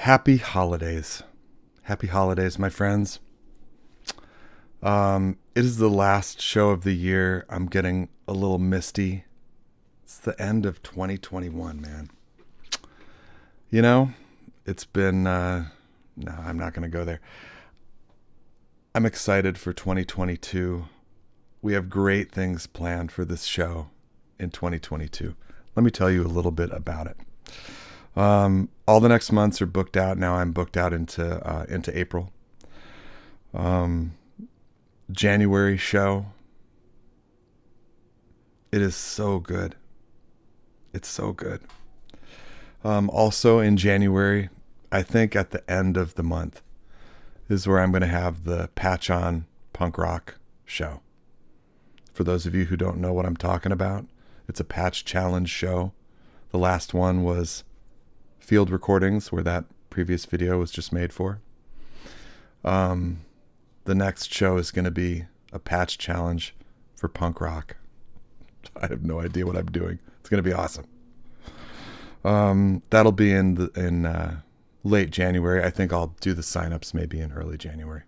Happy holidays. Happy holidays, my friends. It is the last show of the year. I'm getting a little misty. It's the end of 2021, man. You know, it's been, no, I'm not going to go there. I'm excited for 2022. We have great things planned for this show in 2022. Let me tell you a little bit about it. All the next months are booked out. Now I'm booked out into April. January show. It is so good. It's so good. Also in January, I think at the end of the month is where I'm going to have the Patch On Punk Rock show. For those of you who don't know what I'm talking about, it's a patch challenge show. The last one was field recordings, where that previous video was just made for. The next show is going to be a patch challenge for punk rock. I have no idea what I'm doing. It's going to be awesome. That'll be in late January. I think I'll do the signups maybe in early January.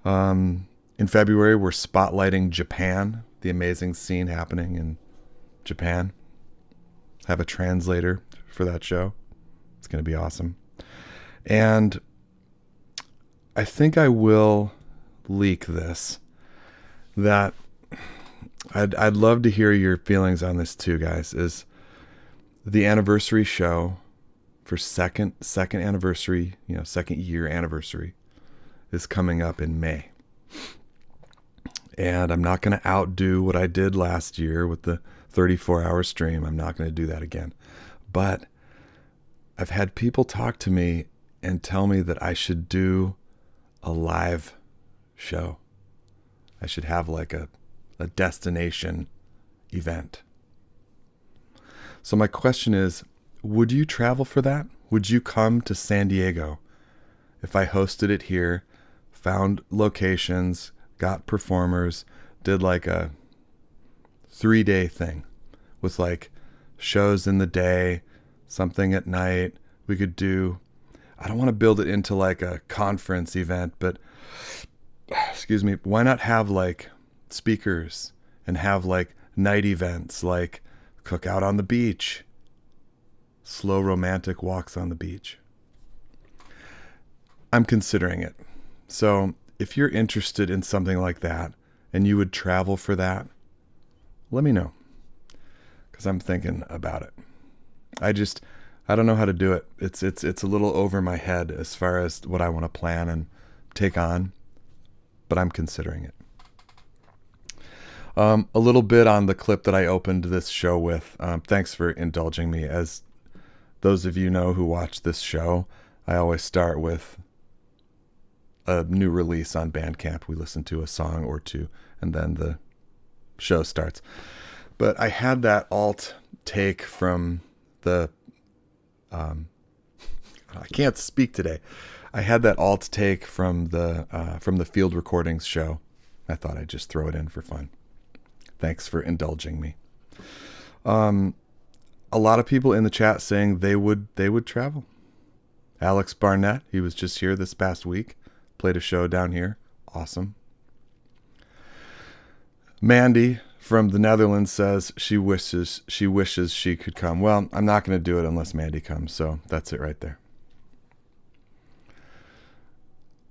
In February, we're spotlighting Japan, the amazing scene happening in Japan. Have a translator for that show. It's going to be awesome. And I think I will leak this, that I'd love to hear your feelings on this too, guys, is the anniversary show for second anniversary, second year anniversary is coming up in May. And I'm not going to outdo what I did last year with the 34-hour stream. I'm not going to do that again. But I've had people talk to me and tell me that I should do a live show. I should have like a destination event. So my question is, would you travel for that? Would you come to San Diego if I hosted it here, found locations, got performers, did like a 3-day thing with like shows in the day, something at night? We could do, I don't want to build it into like a conference event, but excuse me, why not have like speakers and have like night events, like cookout on the beach, slow romantic walks on the beach? I'm considering it. So if you're interested in something like that and you would travel for that, let me know, because I'm thinking about it. I don't know how to do it. It's a little over my head as far as what I want to plan and take on, but I'm considering it. A little bit on the clip that I opened this show with. Thanks for indulging me. As those of you know who watch this show, I always start with a new release on Bandcamp. We listen to a song or two, and then the show starts. But I had that alt take from the I can't speak today. I had that alt take from the field recordings show. I thought I'd just throw it in for fun. Thanks for indulging me. A lot of people in the chat saying they would travel. Alex Barnett, he was just here this past week, played a show down here. Awesome. Mandy from the Netherlands says she wishes she could come. Well, I'm not going to do it unless Mandy comes, so that's it right there.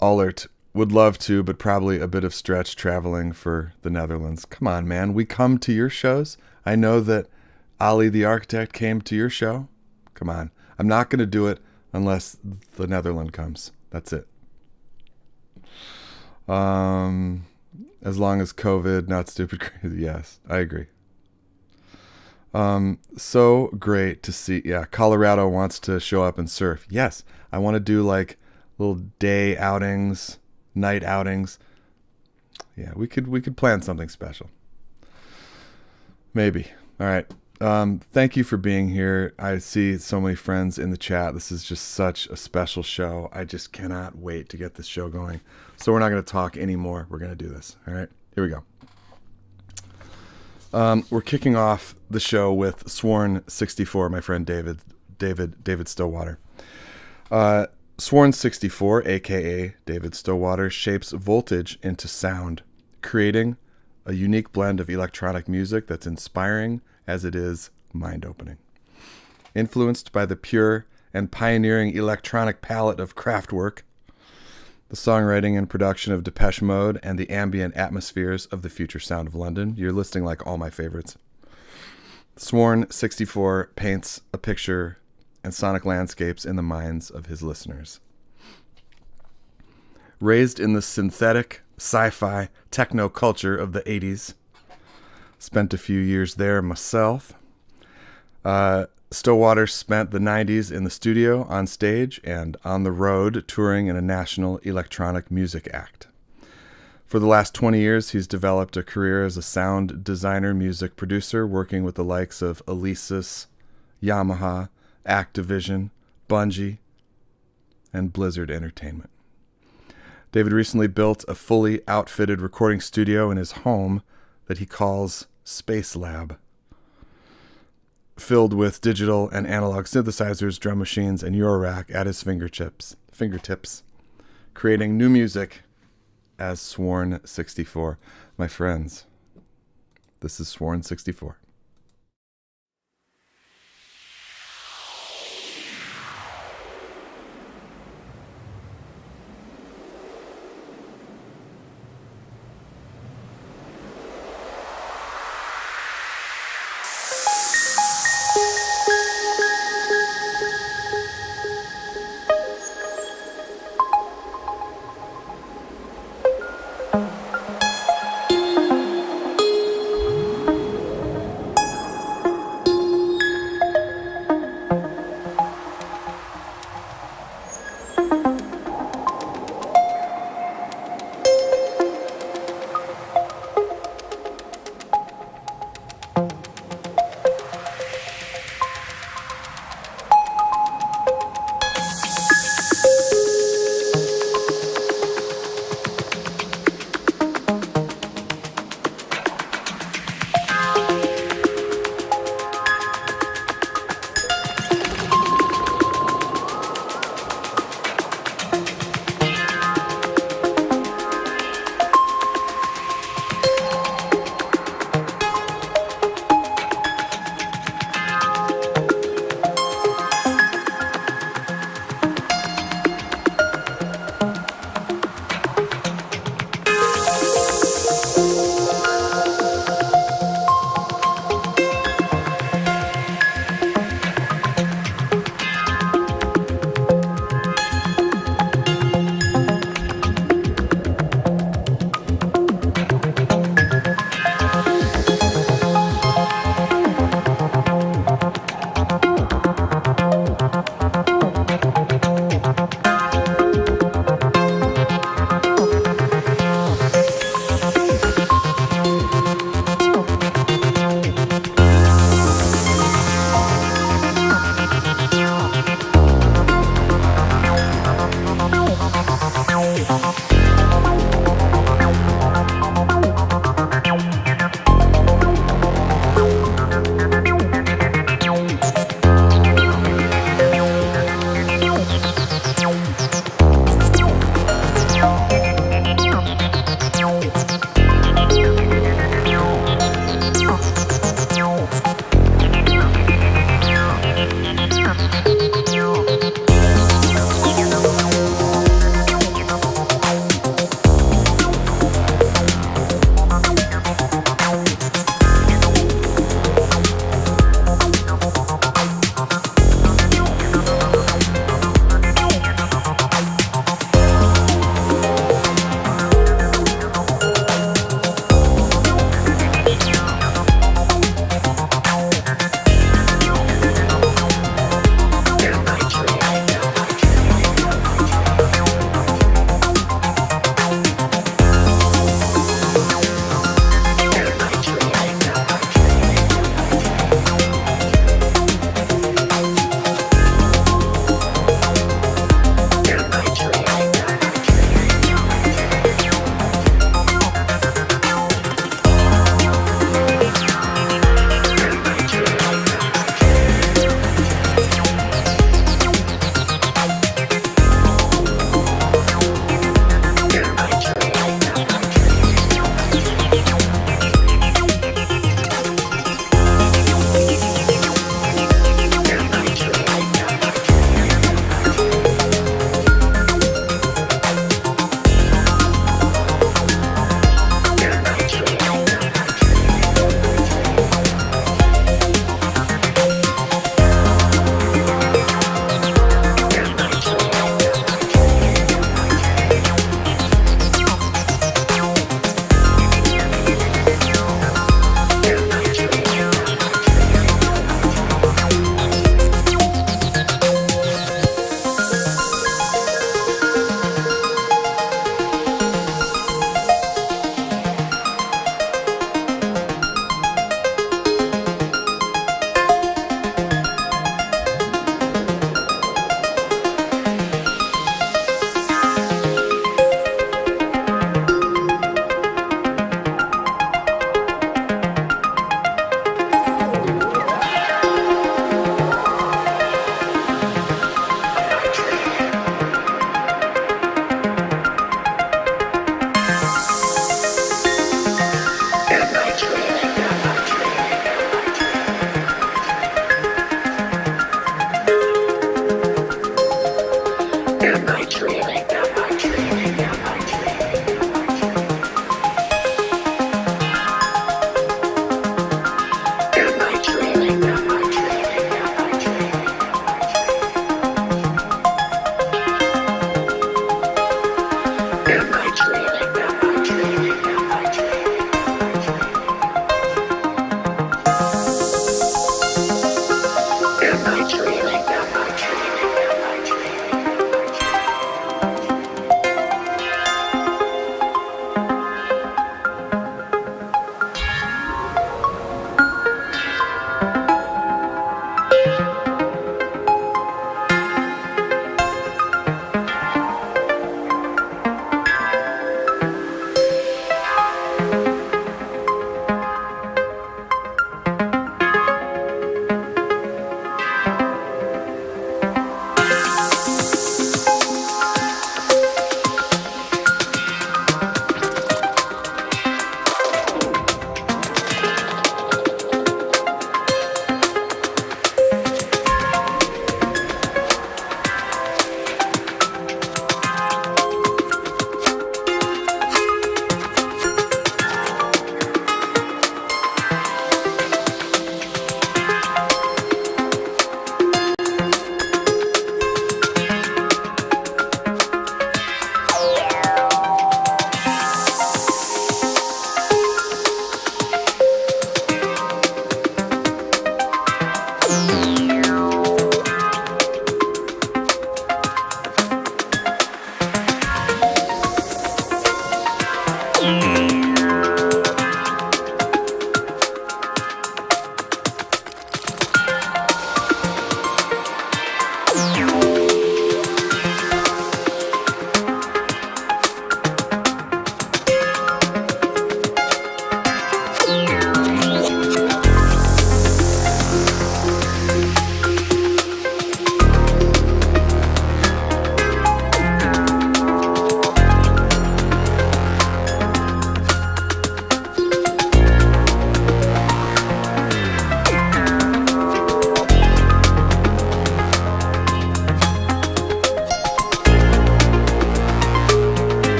Allert would love to, but probably a bit of stretch traveling for the Netherlands. Come on, man. We come to your shows. I know that Ali the Architect came to your show. Come on. I'm not going to do it unless the Netherlands comes. That's it. As long as COVID, not stupid crazy. Yes, I agree. So great to see. Yeah, Colorado wants to show up and surf. Yes, I want to do like little day outings, night outings. Yeah, we could plan something special. Maybe. All right. Thank you for being here. I see so many friends in the chat. This is just such a special show. I just cannot wait to get this show going. So we're not going to talk anymore. We're going to do this. All right, here we go. We're kicking off the show with Sworn64, my friend David Stillwater. Sworn64, aka David Stillwater, shapes voltage into sound, creating a unique blend of electronic music that's inspiring as it is mind-opening. Influenced by the pure and pioneering electronic palette of Kraftwerk, the songwriting and production of Depeche Mode, and the ambient atmospheres of the future sound of London. You're listing like all my favorites. Sworn64 paints a picture and sonic landscapes in the minds of his listeners. Raised in the synthetic, sci-fi, techno culture of the 80s, spent a few years there myself. Stillwater spent the 90s in the studio, on stage, and on the road touring in a national electronic music act. For the last 20 years, he's developed a career as a sound designer, music producer, working with the likes of Alesis, Yamaha, Activision, Bungie, and Blizzard Entertainment. David recently built a fully outfitted recording studio in his home that he calls Space Lab, filled with digital and analog synthesizers, drum machines, and eurorack at his fingertips, creating new music as Sworn64. My friends, this is Sworn64.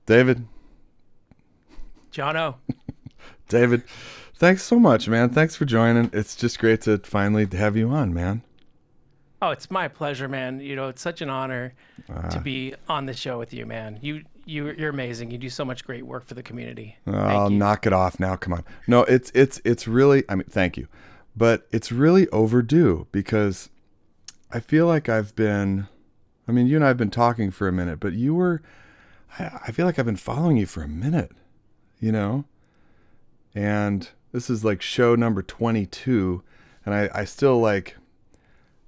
David. Johno. David, thanks so much, man. Thanks for joining. It's just great to finally have you on, man. Oh, it's my pleasure, man. It's such an honor to be on the show with you, man. You're amazing. You do so much great work for the community. I'll knock it off now. Come on. No, it's really, I mean, thank you. But it's really overdue because I feel like you and I have been talking for a minute, but I feel like I've been following you for a minute, and this is like show number 22. And I still like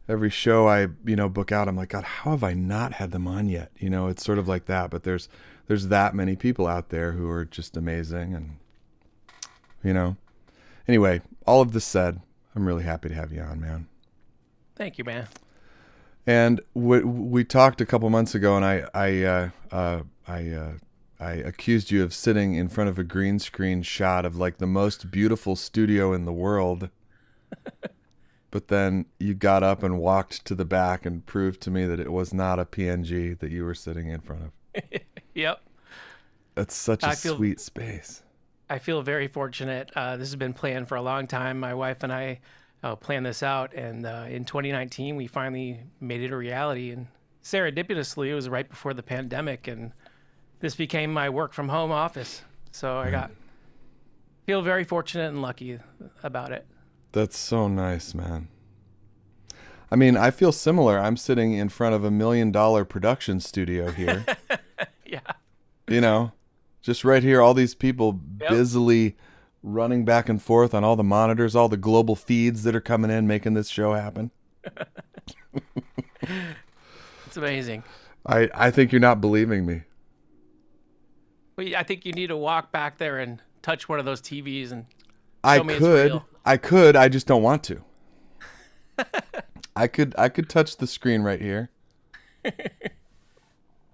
every show I, book out. I'm like, God, how have I not had them on yet? It's sort of like that, but there's that many people out there who are just amazing. And, anyway, all of this said, I'm really happy to have you on, man. Thank you, man. And we talked a couple months ago, and I accused you of sitting in front of a green screen shot of like the most beautiful studio in the world. But then you got up and walked to the back and proved to me that it was not a PNG that you were sitting in front of. Yep. That's such a sweet space. I feel very fortunate. This has been planned for a long time. My wife and I planned this out, and in 2019 we finally made it a reality. And serendipitously, it was right before the pandemic, and this became my work from home office. So I feel very fortunate and lucky about it. That's so nice, man. I mean, I feel similar. I'm sitting in front of $1 million production studio here. Yeah. Just right here, all these people busily running back and forth on all the monitors, all the global feeds that are coming in, making this show happen. It's amazing. I think you're not believing me. Well, I think you need to walk back there and touch one of those TVs and show me it's real. I could. I just don't want to. I could touch the screen right here.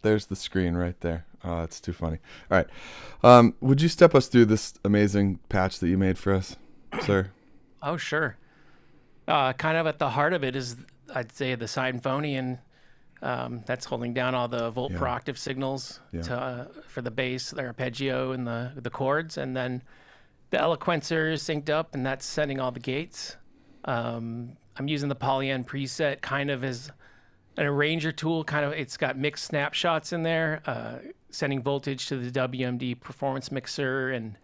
There's the screen right there. Oh, it's too funny. All right. Would you step us through this amazing patch that you made for us, sir? Oh, sure. Kind of at the heart of it is, I'd say, the Symphonian. That's holding down all the volt per octave signals for the bass, the arpeggio, and the chords. And then the Eloquencer is synced up, and that's sending all the gates. I'm using the Polyend preset kind of as an arranger tool. It's got mixed snapshots in there, sending voltage to the WMD performance mixer and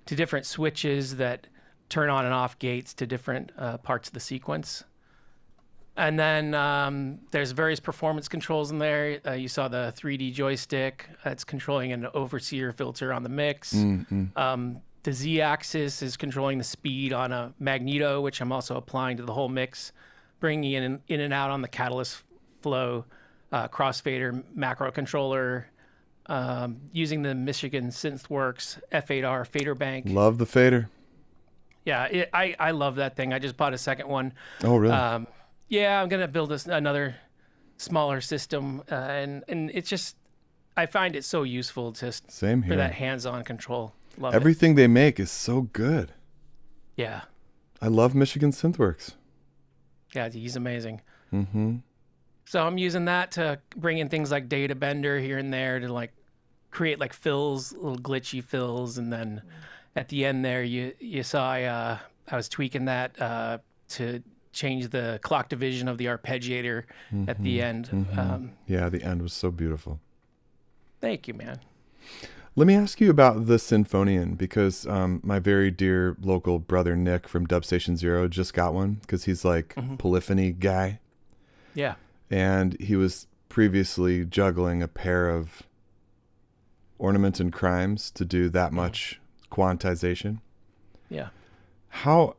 to different switches that turn on and off gates to different parts of the sequence. And then there's various performance controls in there. You saw the 3D joystick. That's controlling an overseer filter on the mix. Mm-hmm. The Z-axis is controlling the speed on a magneto, which I'm also applying to the whole mix, bringing in and out on the catalyst flow, crossfader macro controller, using the Michigan Synthworks F8R fader bank. Love the fader. Yeah, I love that thing. I just bought a second one. Oh, really? Yeah, I'm gonna build another smaller system, and it's just, I find it so useful just Same here. For that hands-on control. Love Everything they make is so good. Yeah. I love Michigan Synthworks. Yeah, he's amazing. Mm-hmm. So I'm using that to bring in things like data bender here and there to like create like fills, little glitchy fills, and then at the end there you saw I was tweaking that to change the clock division of the arpeggiator at the end. Mm-hmm. Yeah, the end was so beautiful. Thank you, man. Let me ask you about the Symphonian, because my very dear local brother Nick from Dub Station Zero just got one because he's like polyphony guy. Yeah. And he was previously juggling a pair of Ornament and Crimes to do that much quantization. Yeah. How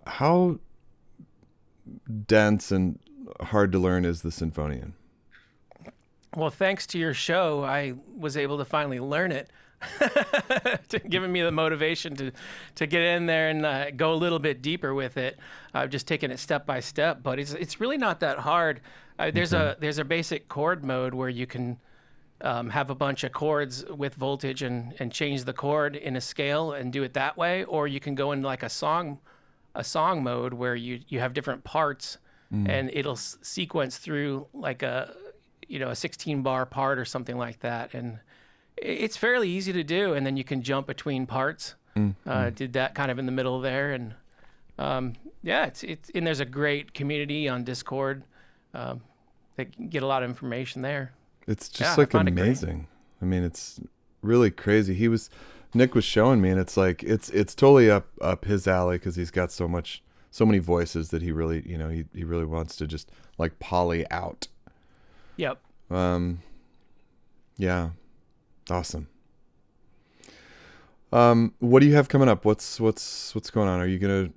dense and hard to learn is the Symphonian? Well, thanks to your show, I was able to finally learn it. Giving me the motivation to get in there and go a little bit deeper with it. I've just taken it step by step, but it's really not that hard. There's a basic chord mode where you can have a bunch of chords with voltage and change the chord in a scale and do it that way, or you can go into like a song mode where you have different parts and it'll sequence through like a 16 bar part or something like that, and It's fairly easy to do, and then you can jump between parts. Did that kind of in the middle there, and yeah, it's and there's a great community on Discord. They can get a lot of information there. It's just like amazing. I mean, it's really crazy. Nick was showing me, and it's like it's totally up his alley because he's got so many voices that he really he really wants to just like poly out. Yep. Yeah, awesome. What do you have coming up? What's going on?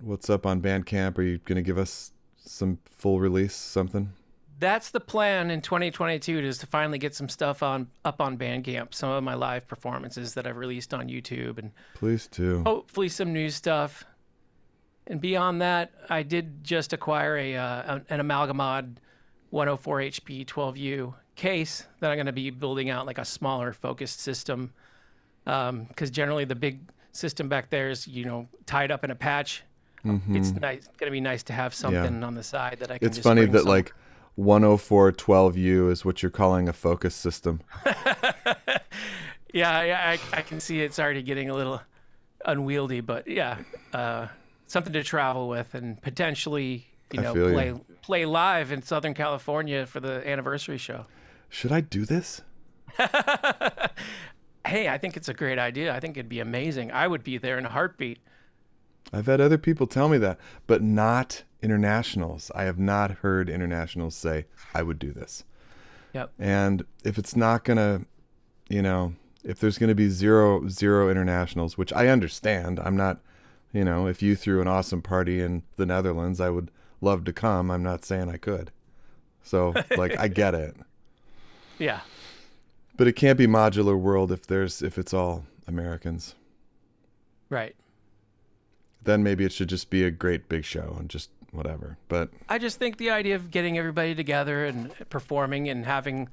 What's up on Bandcamp? Are you gonna give us some full release something? That's the plan in 2022, is to finally get some stuff up on Bandcamp. Some of my live performances that I've released on YouTube, and please do. Hopefully some new stuff. And beyond that, I did just acquire an Amalgamod 104 HP 12U case that I'm going to be building out like a smaller focused system. Because generally the big system back there is tied up in a patch. It's going to be nice to have something on the side that I can. It's funny that like 104 12U is what you're calling a focus system. Yeah, I can see it's already getting a little unwieldy, but yeah, something to travel with and potentially play live in Southern California for the anniversary show. Should I do this? Hey, I think it's a great idea. I think it'd be amazing. I would be there in a heartbeat. I've had other people tell me that, but not internationals. I have not heard internationals say, I would do this. Yep. And if it's not going to, if there's going to be zero internationals, which I understand, I'm not, if you threw an awesome party in the Netherlands, I would love to come. I'm not saying I could. So like, I get it. Yeah. But it can't be modular world if it's all Americans. Right. Then maybe it should just be a great big show and just whatever. But I just think the idea of getting everybody together and performing and having,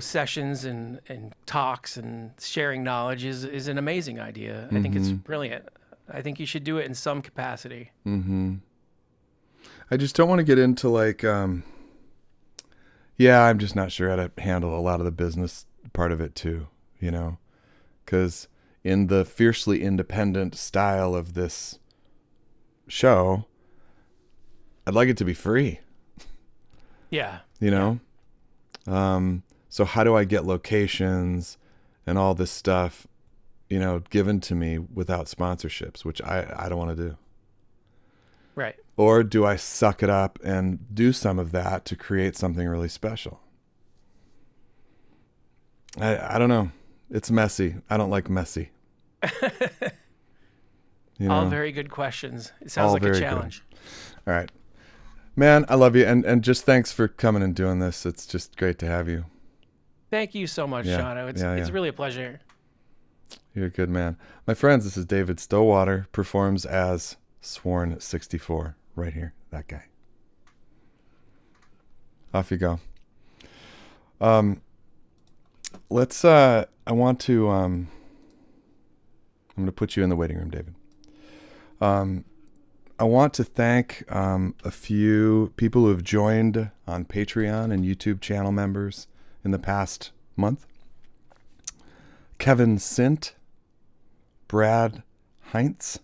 sessions and talks and sharing knowledge is an amazing idea. I think it's brilliant. I think you should do it in some capacity. I just don't want to get into like, I'm just not sure how to handle a lot of the business part of it too, because in the fiercely independent style of this show, I'd like it to be free. Yeah. So how do I get locations and all this stuff, given to me without sponsorships, which I don't want to do. Right. Or do I suck it up and do some of that to create something really special? I don't know. It's messy. I don't like messy. All very good questions. It sounds like a challenge. Good. All right. Man, I love you. And just thanks for coming and doing this. It's just great to have you. Thank you so much, Johno. It's really a pleasure. You're a good man. My friends, this is David Stillwater, performs as Sworn64. Right here, that guy. Off you go. I'm going to put you in the waiting room, David. I want to thank a few people who have joined on Patreon and YouTube channel members in the past month. Kevin Sint, Brad Heinz,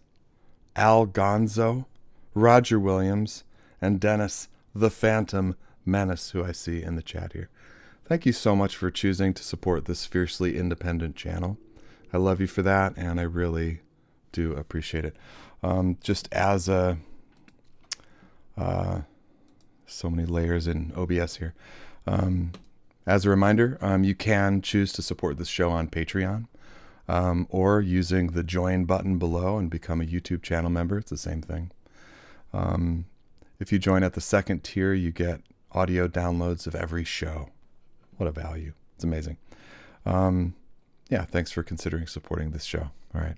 Al Gonzo, Roger Williams, and Dennis the Phantom Menace, who I see in the chat here. Thank you so much for choosing to support this fiercely independent channel. I love you for that, and I really do appreciate it. Just as so many layers in OBS here. As a reminder, you can choose to support this show on Patreon, or using the join button below and become a YouTube channel member. It's the same thing. If you join at the second tier, you get audio downloads of every show. What a value. It's amazing. Thanks for considering supporting this show. All right.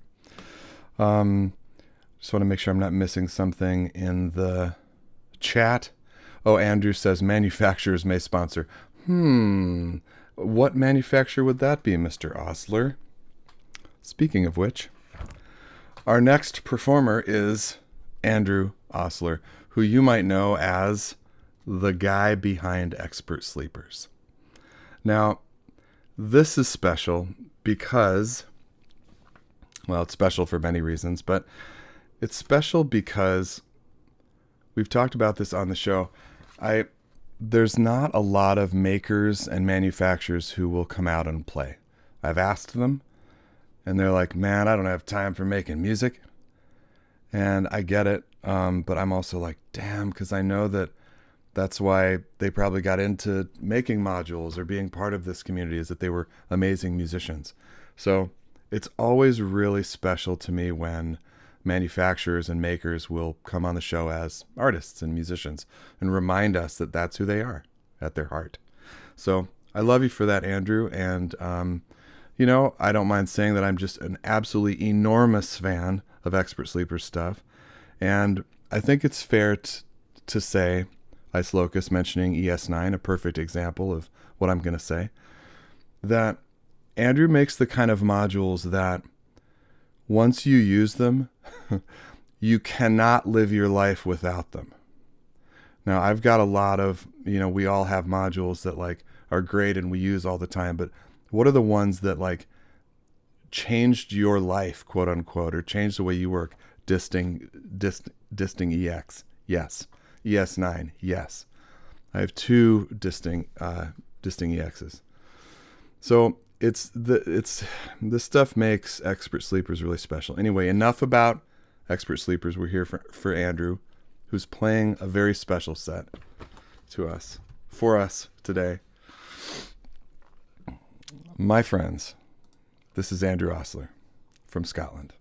Just want to make sure I'm not missing something in the chat. Oh, Andrew says manufacturers may sponsor. What manufacturer would that be, Mr. Ostler? Speaking of which, our next performer is Andrew Ostler, who you might know as the guy behind Expert Sleepers. Now, this is special because, well, it's special for many reasons, but it's special because we've talked about this on the show. There's not a lot of makers and manufacturers who will come out and play. I've asked them, and they're like, man, I don't have time for making music. And I get it, but I'm also like, damn, because I know that's why they probably got into making modules or being part of this community, is that they were amazing musicians. So it's always really special to me when manufacturers and makers will come on the show as artists and musicians and remind us that that's who they are at their heart. So I love you for that, Andrew. And, I don't mind saying that I'm just an absolutely enormous fan of Expert Sleeper stuff. And I think it's fair to say, Ice Locust mentioning ES9, a perfect example of what I'm going to say, that Andrew makes the kind of modules that once you use them, you cannot live your life without them. Now, I've got a lot of, we all have modules that like are great and we use all the time, but what are the ones that like changed your life, quote unquote, or changed the way you work? Disting EX, yes. ES9, yes. I have 2 disting EXs. So this stuff makes Expert Sleepers really special. Anyway, enough about Expert Sleepers. We're here for Andrew, who's playing a very special set for us today. My friends, this is Andrew Ostler from Scotland.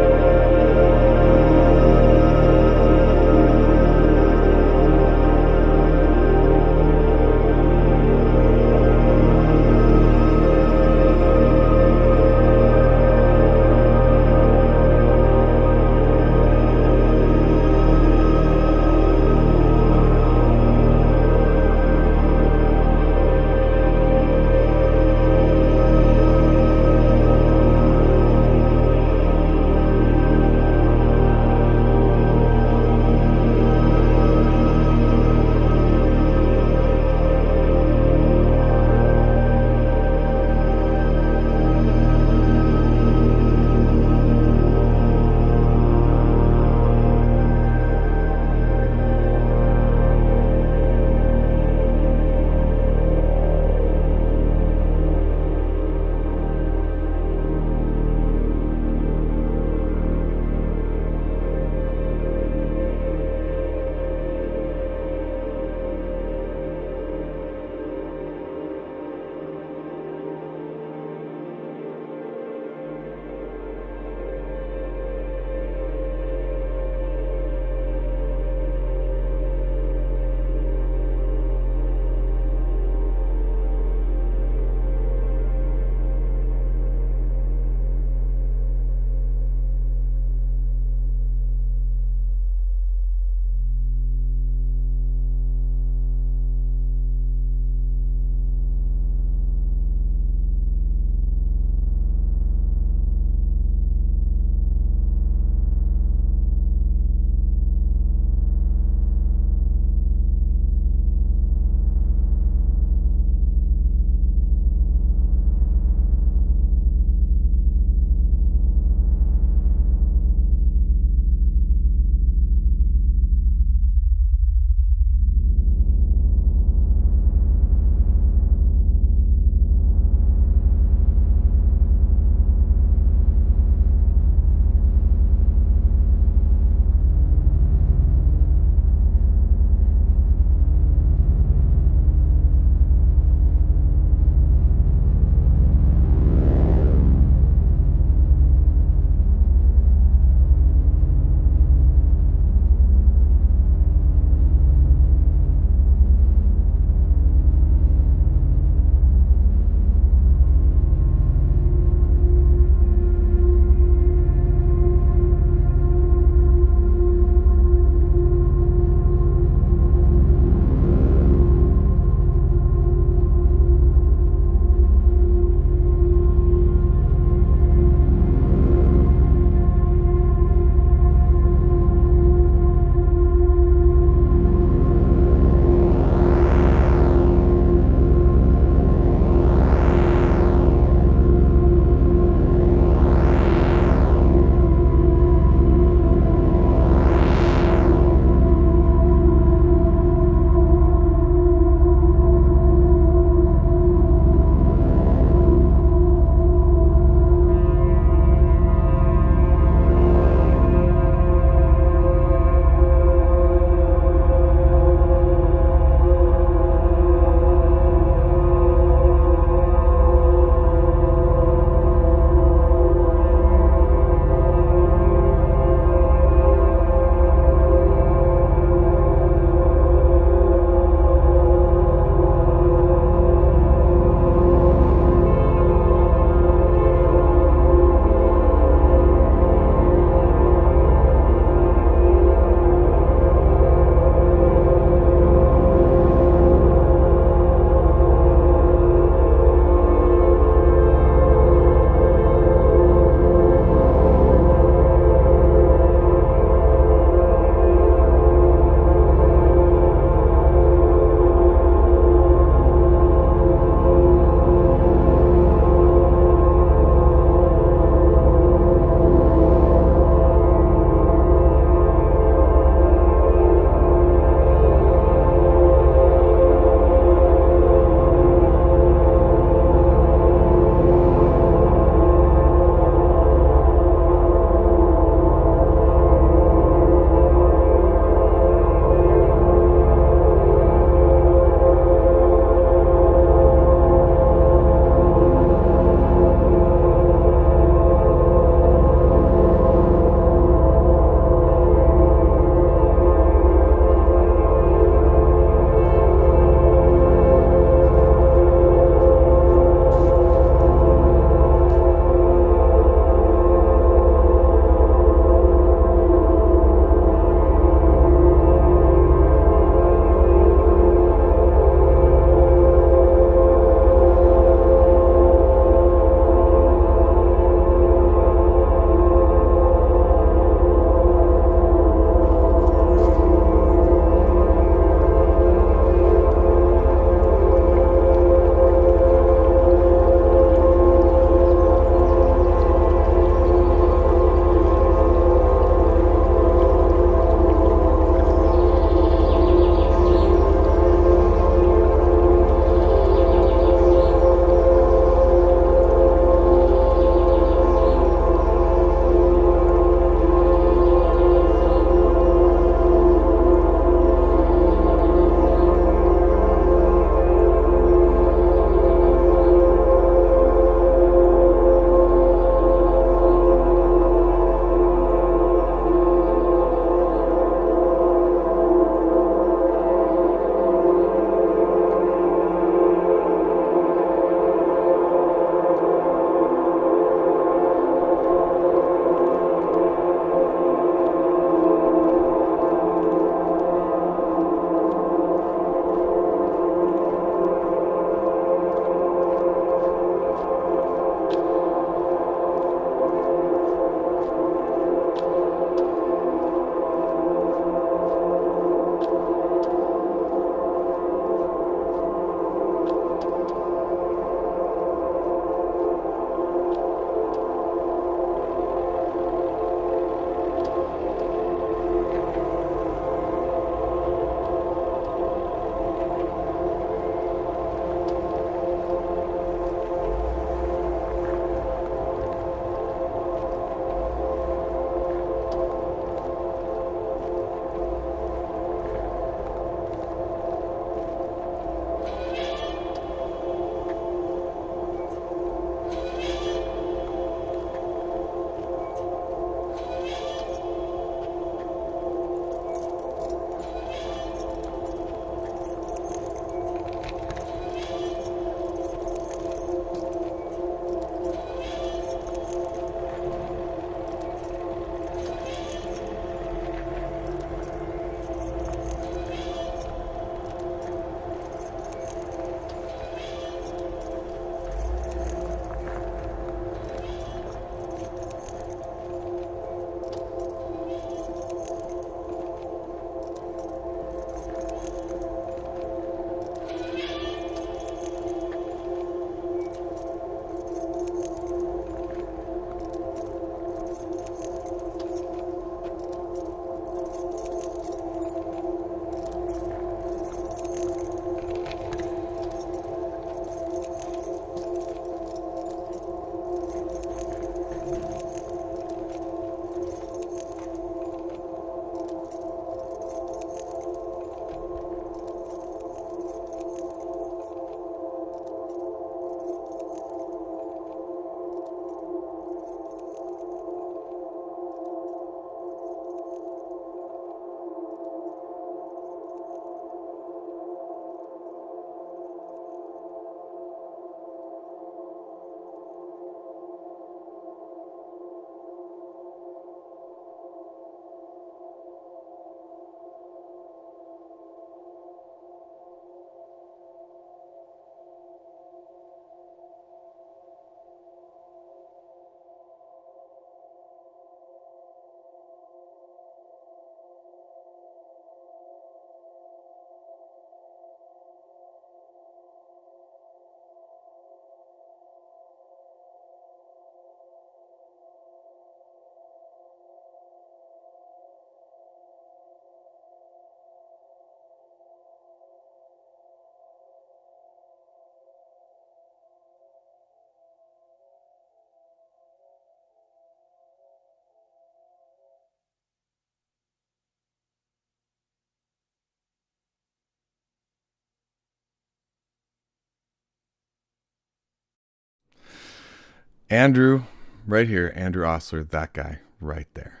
Andrew, right here, Andrew Ostler, that guy right there.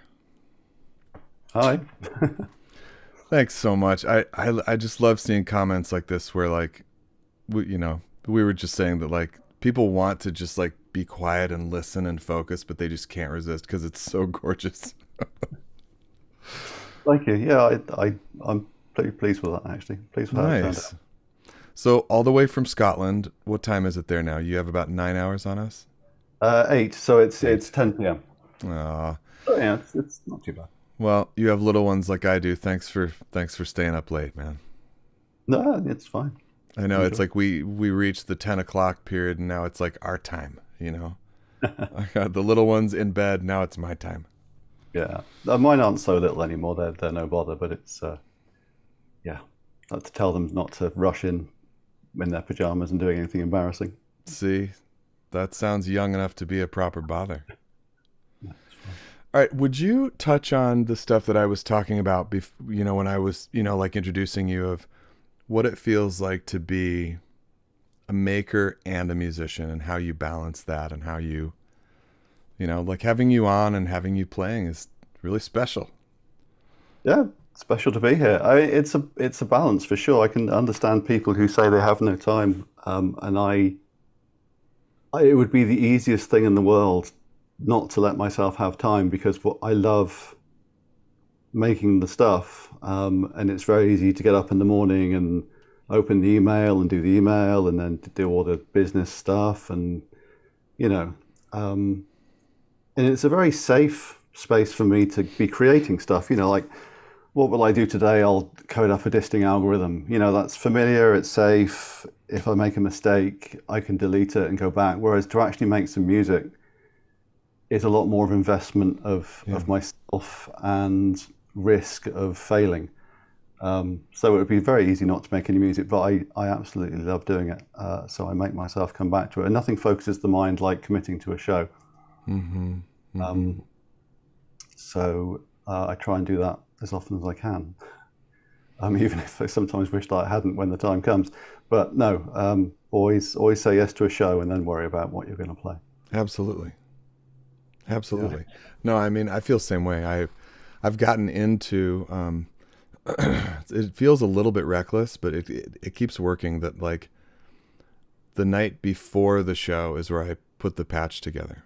Hi. Thanks so much. I just love seeing comments like this where like we were just saying that like people want to just like be quiet and listen and focus, but they just can't resist because it's so gorgeous. Thank you. Yeah, I'm pretty pleased with that, actually. Pleased with how it turned out. So all the way from Scotland, what time is it there now? You have about 9 hours on us? 8, so it's 10 p.m. Aw. So yeah, it's not too bad. Well, you have little ones like I do. Thanks for staying up late, man. No, it's fine. I know it's like we reached the 10 o'clock period and now it's like our time, you know. I got the little ones in bed, now it's my time. Yeah, mine aren't so little anymore. They're no bother, but it's yeah, I have to tell them not to rush in their pajamas and doing anything embarrassing. See, that sounds young enough to be a proper bother. Yeah, all right, would you touch on the stuff that I was talking about when I was, like introducing you of what it feels like to be a maker and a musician and how you balance that and how you, like having you on and having you playing is really special. Yeah, special to be here. It's a balance for sure. I can understand people who say they have no time, and it would be the easiest thing in the world not to let myself have time because I love making the stuff, and it's very easy to get up in the morning and open the email and do the email and then to do all the business stuff and and it's a very safe space for me to be creating stuff. Like what will I do today? I'll code up a disting algorithm. That's familiar, it's safe. If I make a mistake, I can delete it and go back. Whereas to actually make some music is a lot more of investment of myself and risk of failing. So it would be very easy not to make any music, but I absolutely love doing it. So I make myself come back to it. And nothing focuses the mind like committing to a show. Mm-hmm. Mm-hmm. So I try and do that as often as I can. Even if I sometimes wish that I hadn't when the time comes. But no, always say yes to a show and then worry about what you're going to play. Absolutely. Yeah. No, I mean, I feel the same way. I've gotten into, it feels a little bit reckless, but it keeps working that like the night before the show is where I put the patch together.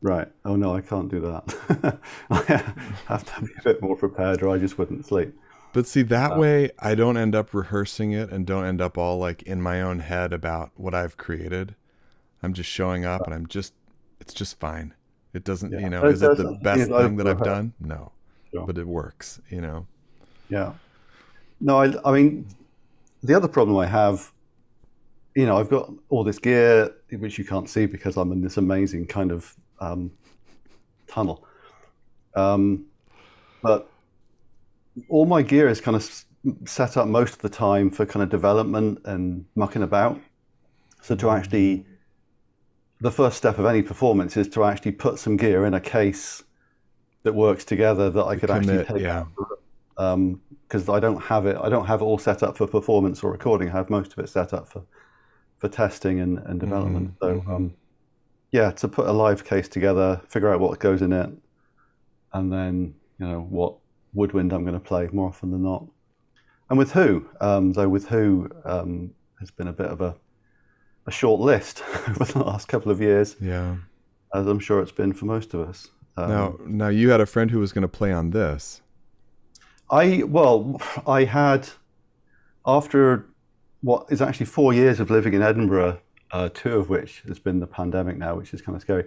Right. Oh no, I can't do that. I have to be a bit more prepared or I just wouldn't sleep. But see, that way I don't end up rehearsing it and don't end up all like in my own head about what I've created. I'm just showing up and it's just fine. It doesn't, is it the best thing that I've done? No, sure. But it works, Yeah. No, I mean, the other problem I have, I've got all this gear, which you can't see because I'm in this amazing kind of tunnel. But all my gear is kind of set up most of the time for kind of development and mucking about. So to actually, the first step of any performance is to actually put some gear in a case that works together that I could actually take out. Because I don't have it all set up for performance or recording. I have most of it set up for testing and development. To put a live case together, figure out what goes in it, and then what woodwind I'm going to play more often than not. And with Who, has been a bit of a short list over the last couple of years. Yeah, as I'm sure it's been for most of us. Now you had a friend who was going to play on this. I had, after what is actually 4 years of living in Edinburgh, 2 of which has been the pandemic now, which is kind of scary.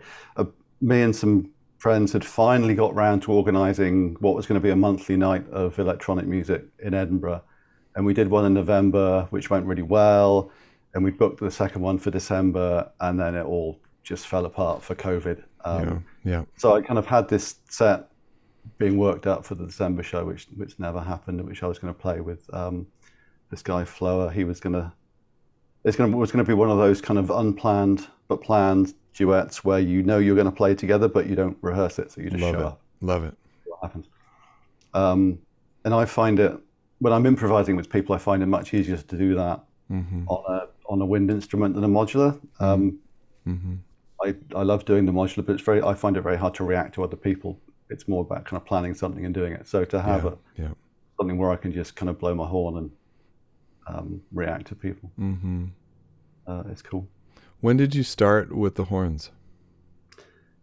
Me and some friends had finally got round to organising what was going to be a monthly night of electronic music in Edinburgh. And we did one in November, which went really well. And we booked the second one for December, and then it all just fell apart for COVID. So I kind of had this set being worked up for the December show, which never happened, which I was going to play with this guy Flower. He was going to be one of those kind of unplanned but planned duets where you're going to play together, but you don't rehearse it, so you just show up. Love it. What happens? And I find it when I'm improvising with people, I find it much easier to do that on a wind instrument than a modular. I love doing the modular, but I find it very hard to react to other people. It's more about kind of planning something and doing it. So to have something where I can just kind of blow my horn and react to people, it's cool. When did you start with the horns?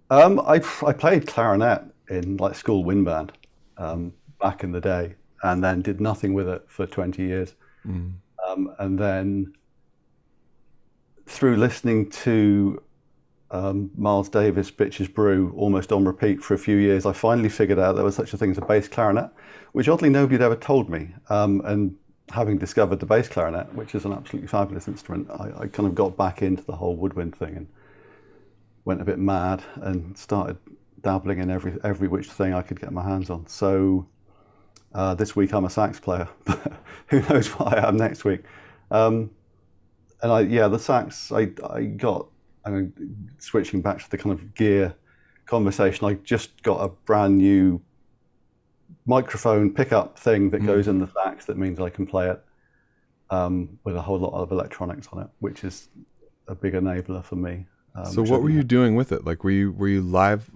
I played clarinet in like school wind band back in the day, and then did nothing with it for 20 years. And then through listening to Miles Davis, Bitches Brew, almost on repeat for a few years, I finally figured out there was such a thing as a bass clarinet, which oddly nobody had ever told me. And having discovered the bass clarinet, which is an absolutely fabulous instrument, I kind of got back into the whole woodwind thing and went a bit mad and started dabbling in every which thing I could get my hands on. So this week I'm a sax player, but who knows what I am next week. And the sax, I'm switching back to the kind of gear conversation. I just got a brand new microphone pickup thing that goes in the sax that means I can play it with a whole lot of electronics on it, which is a big enabler for me. So what were you doing with it? Like, were you live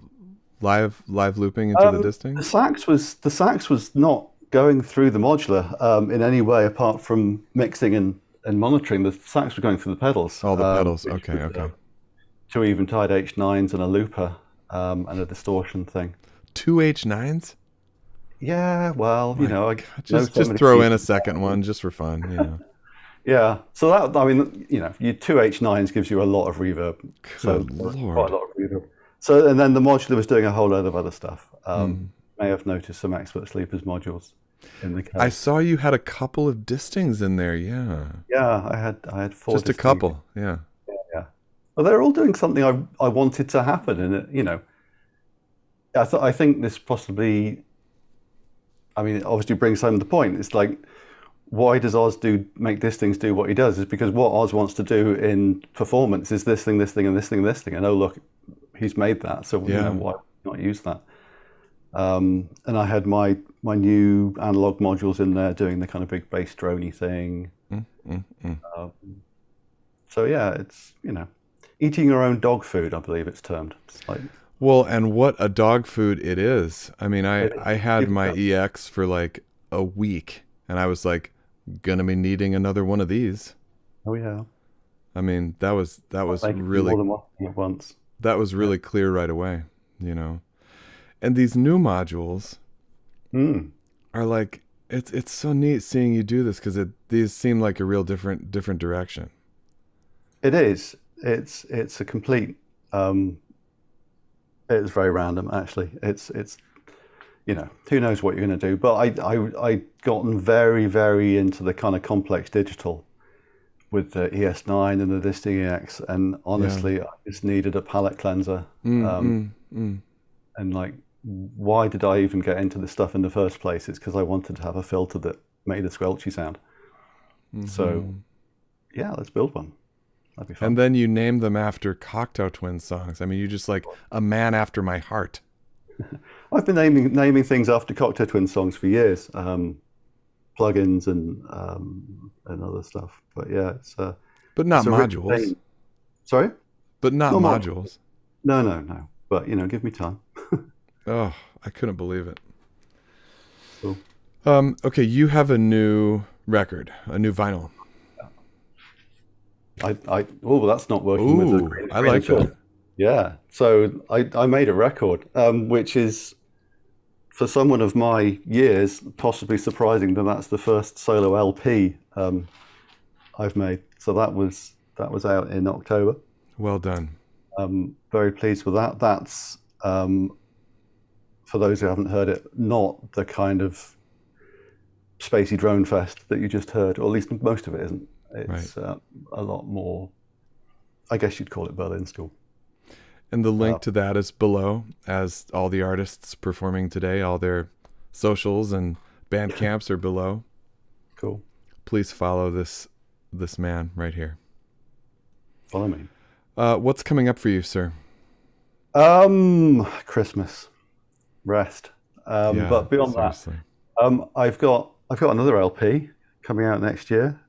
looping into the disting? The sax was not going through the modular in any way apart from mixing and monitoring. The sax was going through the pedals. Oh, the pedals. Okay. Two Eventide H9s and a looper and a distortion thing. 2 H9s? Yeah, well, just throw in a second one just for fun, Yeah, so your 2 H9s gives you a lot of reverb. Good Lord. Quite a lot of reverb. So, and then the modular was doing a whole load of other stuff. May have noticed some Expert Sleepers modules in the case. I saw you had a couple of distings in there, yeah. Yeah, I had 4 Just a couple, yeah. Well, they're all doing something I wanted to happen, and I think this possibly, obviously brings home the point. It's like, why does Oz make Distings do what he does? It's because what Oz wants to do in performance is this thing, this thing, and this thing, this thing. And oh look, he's made that, so why not use that? And I had my new analog modules in there doing the kind of big bass droney thing. So yeah, it's eating your own dog food, I believe it's termed. It's like, well, and what a dog food it is. I had my EX for like a week, and I was like, gonna be needing another one of these. Oh yeah. That was really more than one at once. That was really clear right away, And these new modules are like, it's so neat seeing you do this, because these seem like a real different direction. It is. It's a complete. It's very random, actually. It's who knows what you're going to do. But I gotten very, very into the kind of complex digital with the ES9 and the Disting EX, and honestly, I just needed a palette cleanser. And like, why did I even get into this stuff in the first place? It's because I wanted to have a filter that made a squelchy sound. So, yeah, let's build one. That'd be fun. And then you name them after Cocteau Twins songs. You're just like a man after my heart. I've been naming things after Cocteau Twins songs for years, plugins and other stuff. But yeah, it's but not modules. Sorry, but not modules. No. But give me time. Oh, I couldn't believe it. Cool. Okay, you have a new record, a new vinyl. That's not working with the I like that. Yeah, so I made a record, which is, for someone of my years, possibly surprising that that's the first solo LP I've made. So that was out in October. Well done. Very pleased with that. That's, for those who haven't heard it, not the kind of spacey drone fest that you just heard, or at least most of it isn't. It's a lot more, I guess you'd call it Berlin School. And the link to that is below, as all the artists performing today, all their socials and band camps are below. Cool. Please follow this man right here. Follow me. What's coming up for you, sir? Christmas, rest. But beyond seriously. that, I've got another LP coming out next year.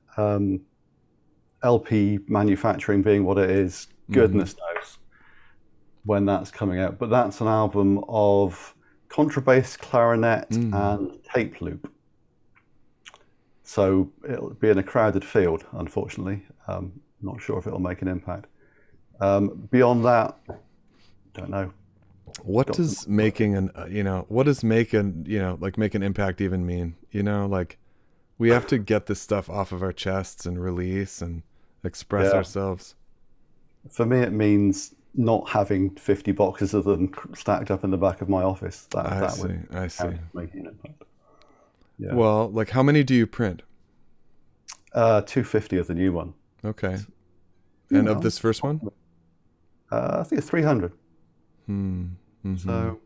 LP manufacturing being what it is, goodness knows. when that's coming out. But that's an album of contrabass, clarinet, and tape loop. So it'll be in a crowded field, unfortunately. Not sure if it'll make an impact. Beyond that, don't know. What does making an make an impact even mean? Like we have to get this stuff off of our chests and release and express ourselves. For me, it means not having 50 boxes of them stacked up in the back of my office. I see. Making an impact. Yeah. Well, like how many do you print? 250 of the new one. Okay. And of this first one? I think it's 300. Mm-hmm. So,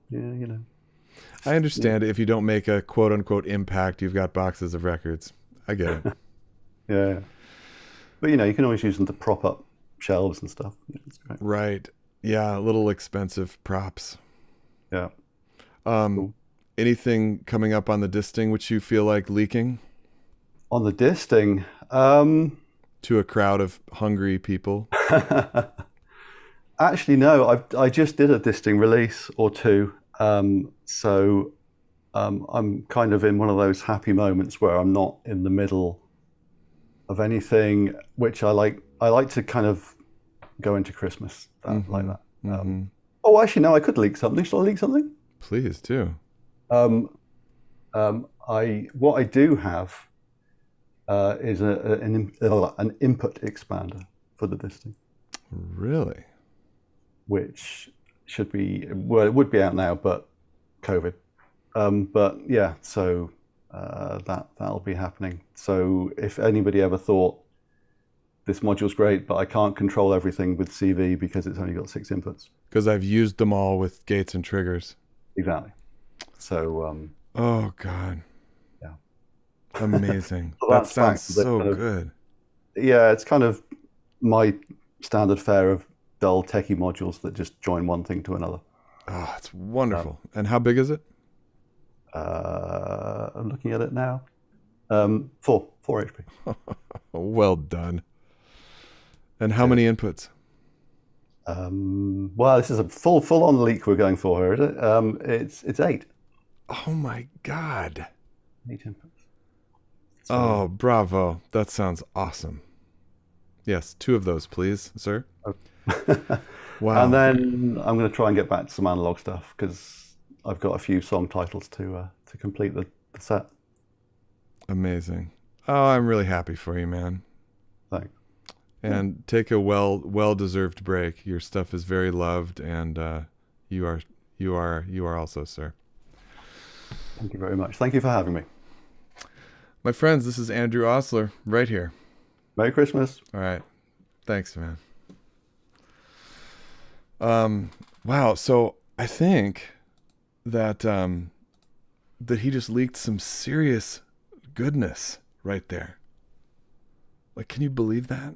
yeah, I understand if you don't make a quote unquote impact, you've got boxes of records. I get it. Yeah. But, you can always use them to prop up shelves and stuff. It's great. Right. Yeah. Little expensive props. Yeah. Cool. Anything coming up on the disting which you feel like leaking? On the disting? To a crowd of hungry people? Actually, no. I just did a disting release or two. So I'm kind of in one of those happy moments where I'm not in the middle of anything, which I like. I like to kind of go into Christmas like that. Oh, actually, no. I could leak something. Should I leak something? Please do. What I do have is an input expander for the disting. Really? Which should be, well, it would be out now, but COVID. But yeah, so that'll be happening. So if anybody ever thought this module's great, but I can't control everything with CV because it's only got 6 inputs. Because I've used them all with gates and triggers. Exactly. So. Oh God. Yeah. Amazing. That sounds so good. Yeah, it's kind of my standard fare of dull techie modules that just join one thing to another. Oh, it's wonderful. And how big is it? I'm looking at it now. 4 HP. Well done. And how many inputs? Well, this is a full on leak we're going for here, is it? It's 8. Oh my God. 8 inputs. So, oh, bravo. That sounds awesome. Yes, 2 of those, please, sir. Wow. And then I'm going to try and get back to some analog stuff because I've got a few song titles to complete the set. Amazing. Oh, I'm really happy for you, man. Thanks. And take a well-deserved break. Your stuff is very loved, and you are also, sir. Thank you very much. Thank you for having me. My friends, this is Andrew Ostler, right here. Merry Christmas. All right. Thanks, man. Wow. So I think that that he just leaked some serious goodness right there. Like, can you believe that?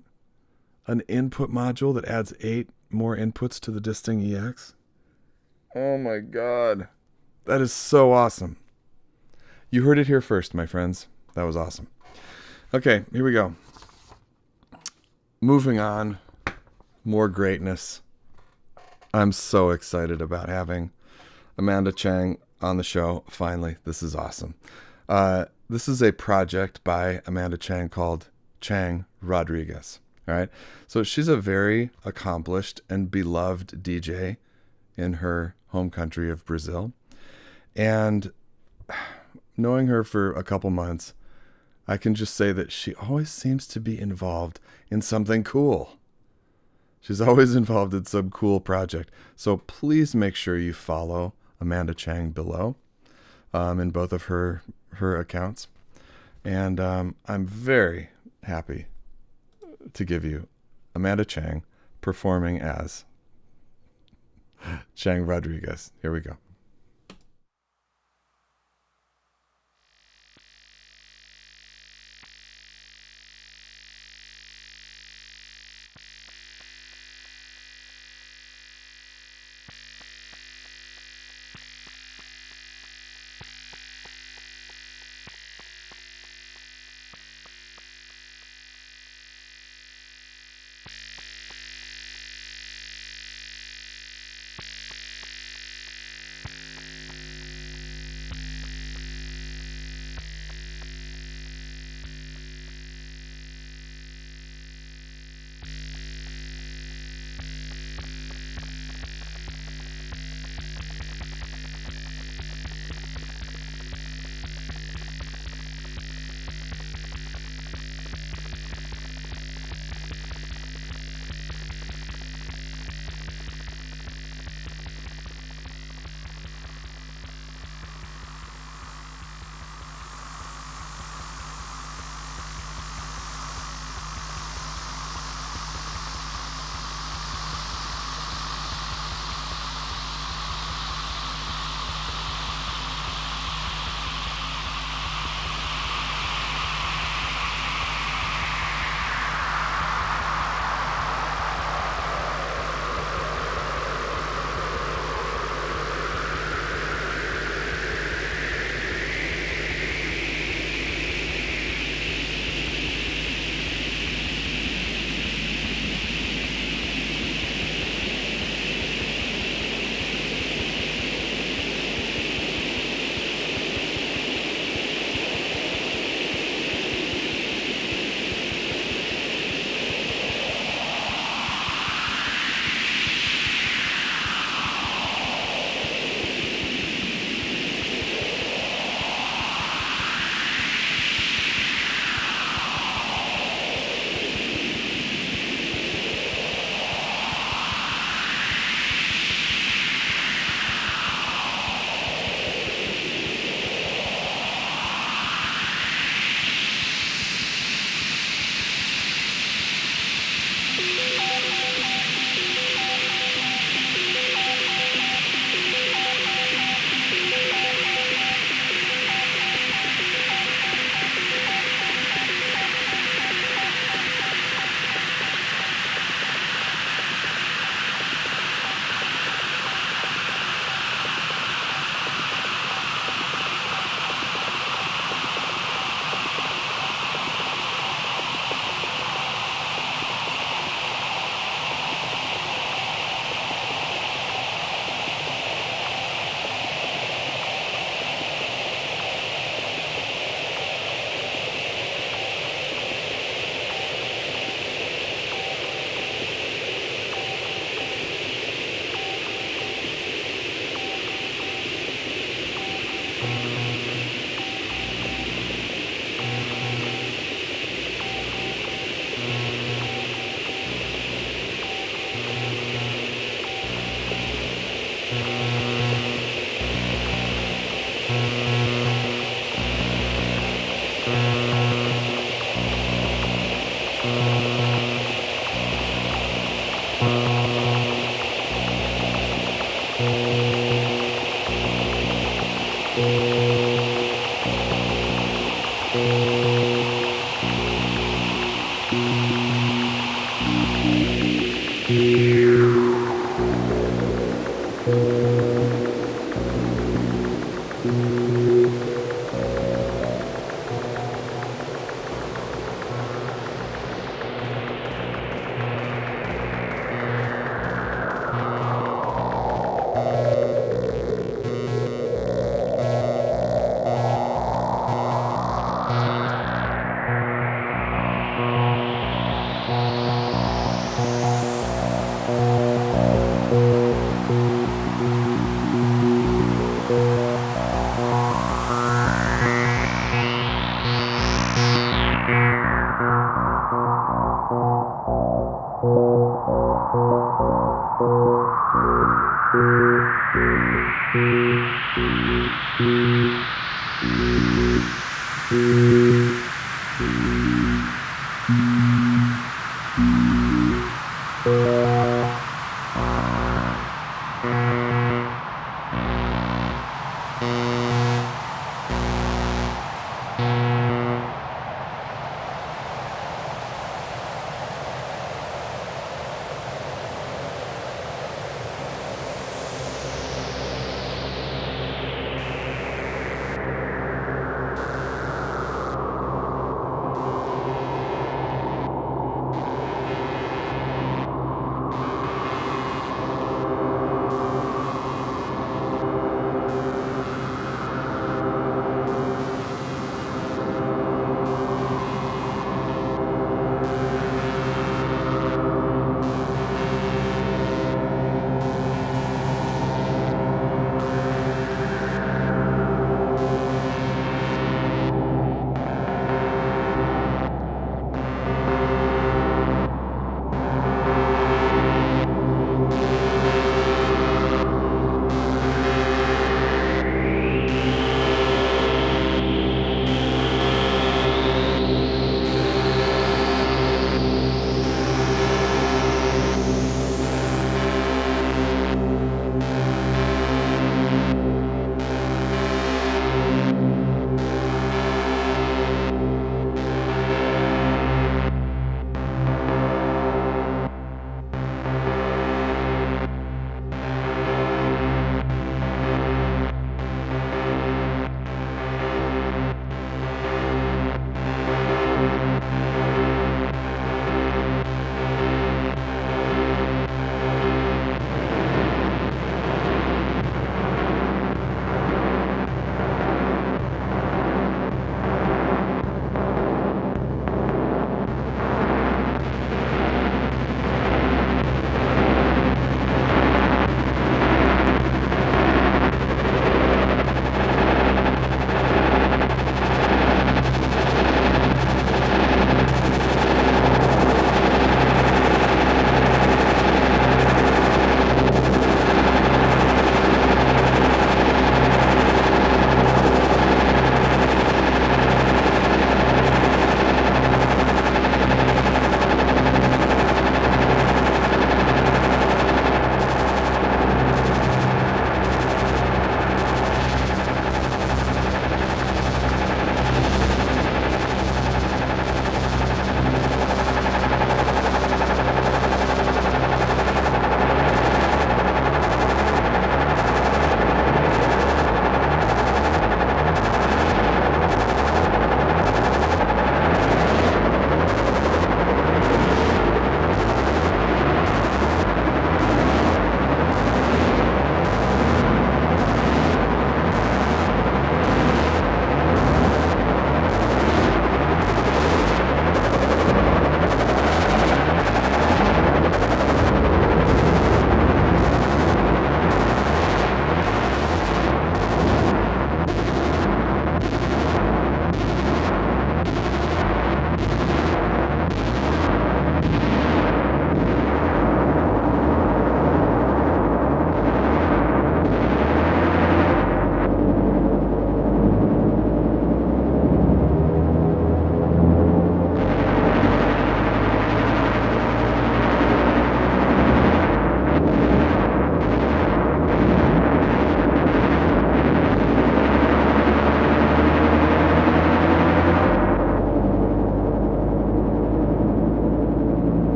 An input module that adds 8 more inputs to the Disting EX. Oh my God. That is so awesome. You heard it here first, my friends. That was awesome. Okay, here we go. Moving on. More greatness. I'm so excited about having Amanda Chang on the show. Finally, this is awesome. This is a project by Amanda Chang called Chang Rodrigues. All right. So she's a very accomplished and beloved DJ in her home country of Brazil. And knowing her for a couple months, I can just say that she always seems to be involved in something cool. She's always involved in some cool project. So please make sure you follow Amanda Chang below in both of her accounts. And I'm very happy to give you Amanda Chang performing as Chang Rodrigues. Here we go.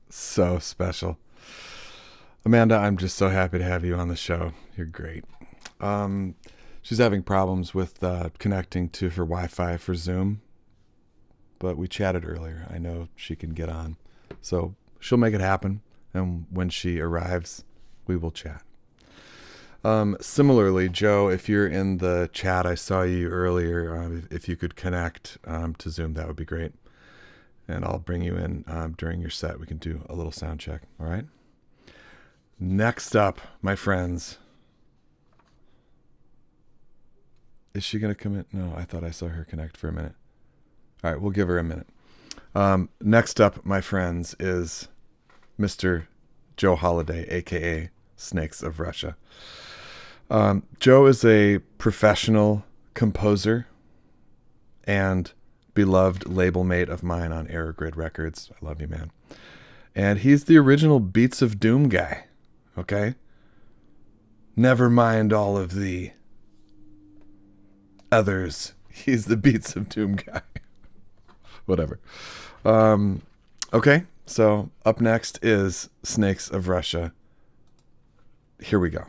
So special. Amanda, I'm just so happy to have you on the show. You're great. She's having problems with connecting to her Wi-Fi for Zoom, but we chatted earlier. I know she can get on. So she'll make it happen, and when she arrives, we will chat. Similarly, Joe, if you're in the chat, I saw you earlier. If you could connect to Zoom, that would be great. And I'll bring you in during your set. We can do a little sound check. All right. Next up, my friends. Is she going to come in? No, I thought I saw her connect for a minute. All right, we'll give her a minute. Next up, my friends, is Mr. Joe Holiday, a.k.a. Snakes of Russia. Joe is a professional composer and beloved label mate of mine on Aerogrid Records. I love you, man. And he's the original Beats of Doom guy. Okay? Never mind all of the others. He's the Beats of Doom guy. Whatever. Okay, so up next is Snakes of Russia. Here we go.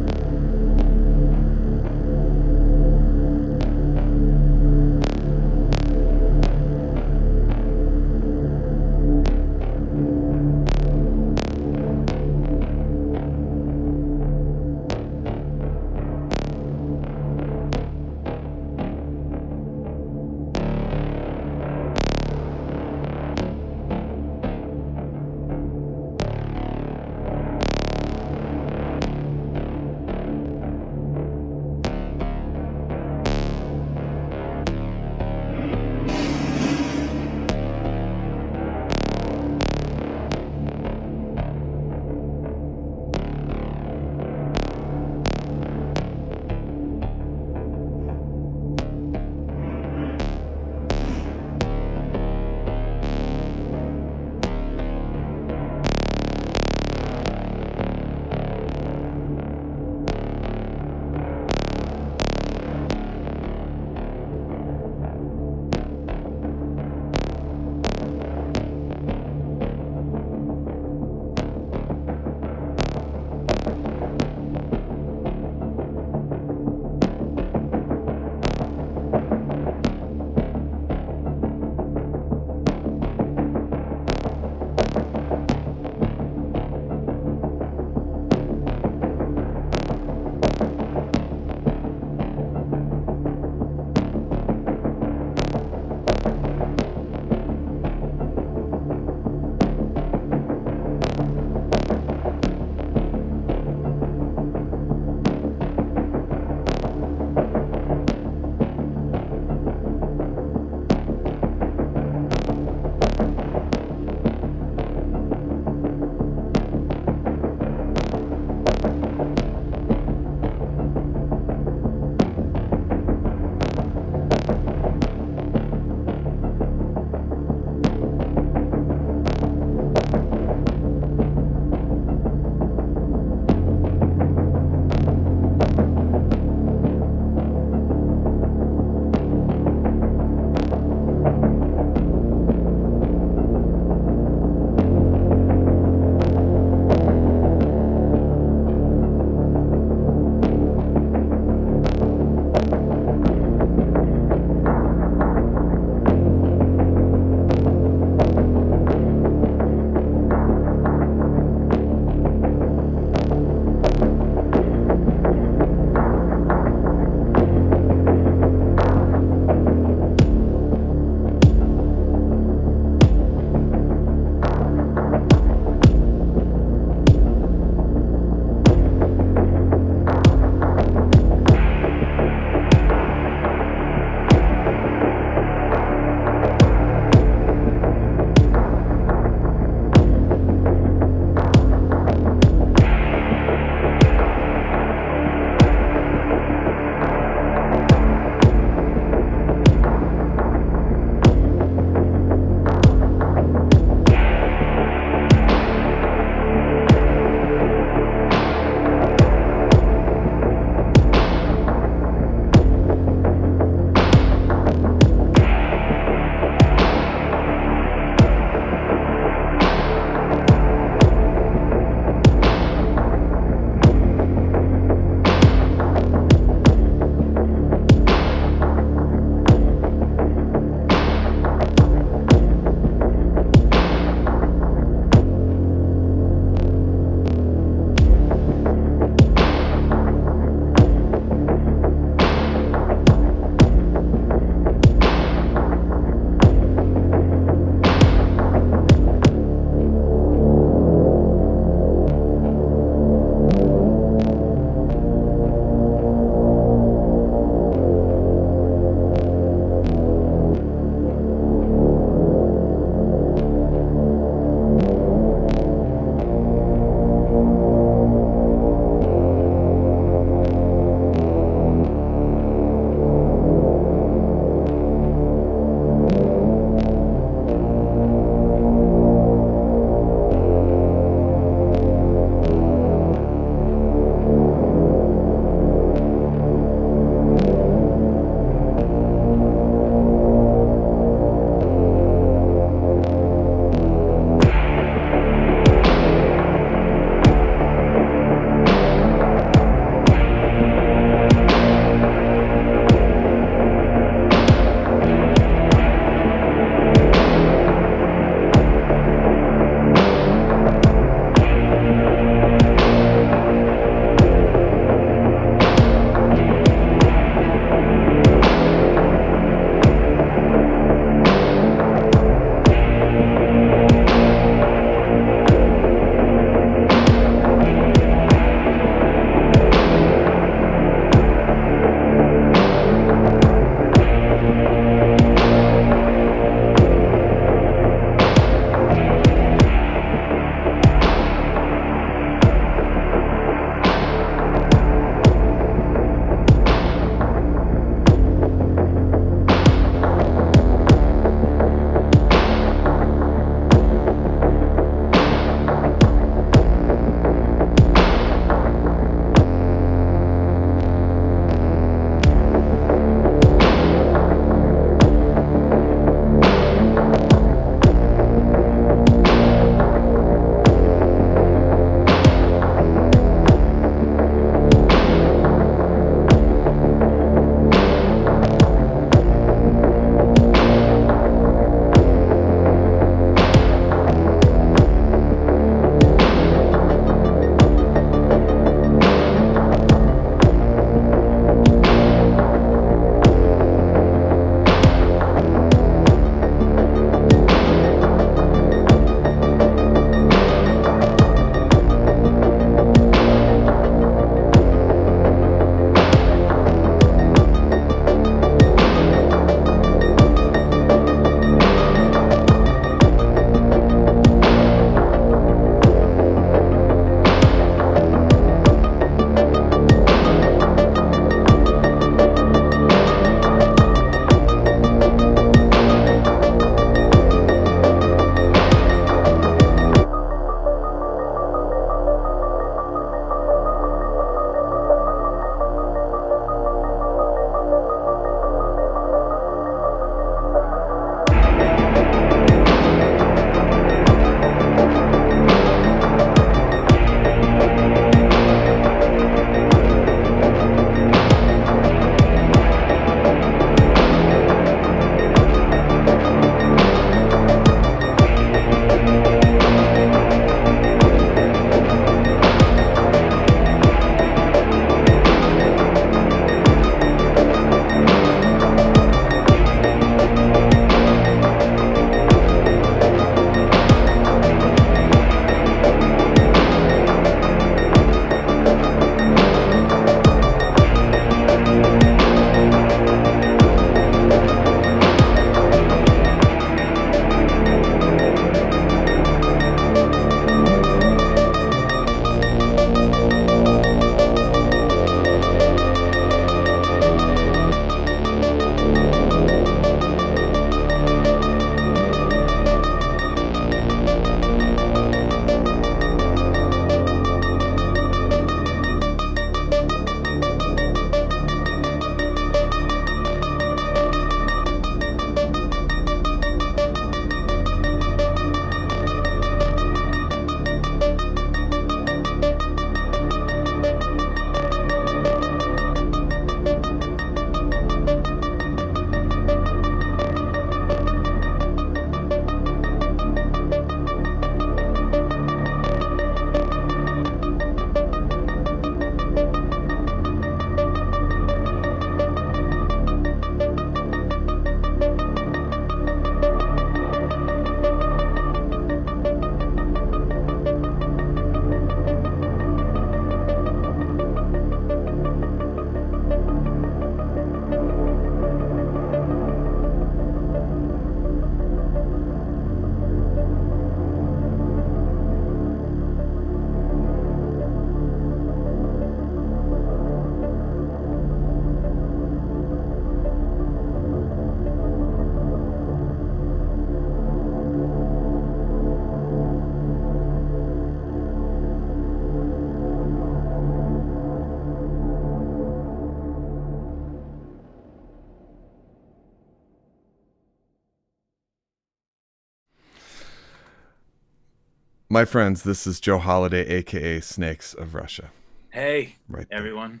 My friends, this is Joe Holiday, aka Snakes of Russia. Hey, right everyone.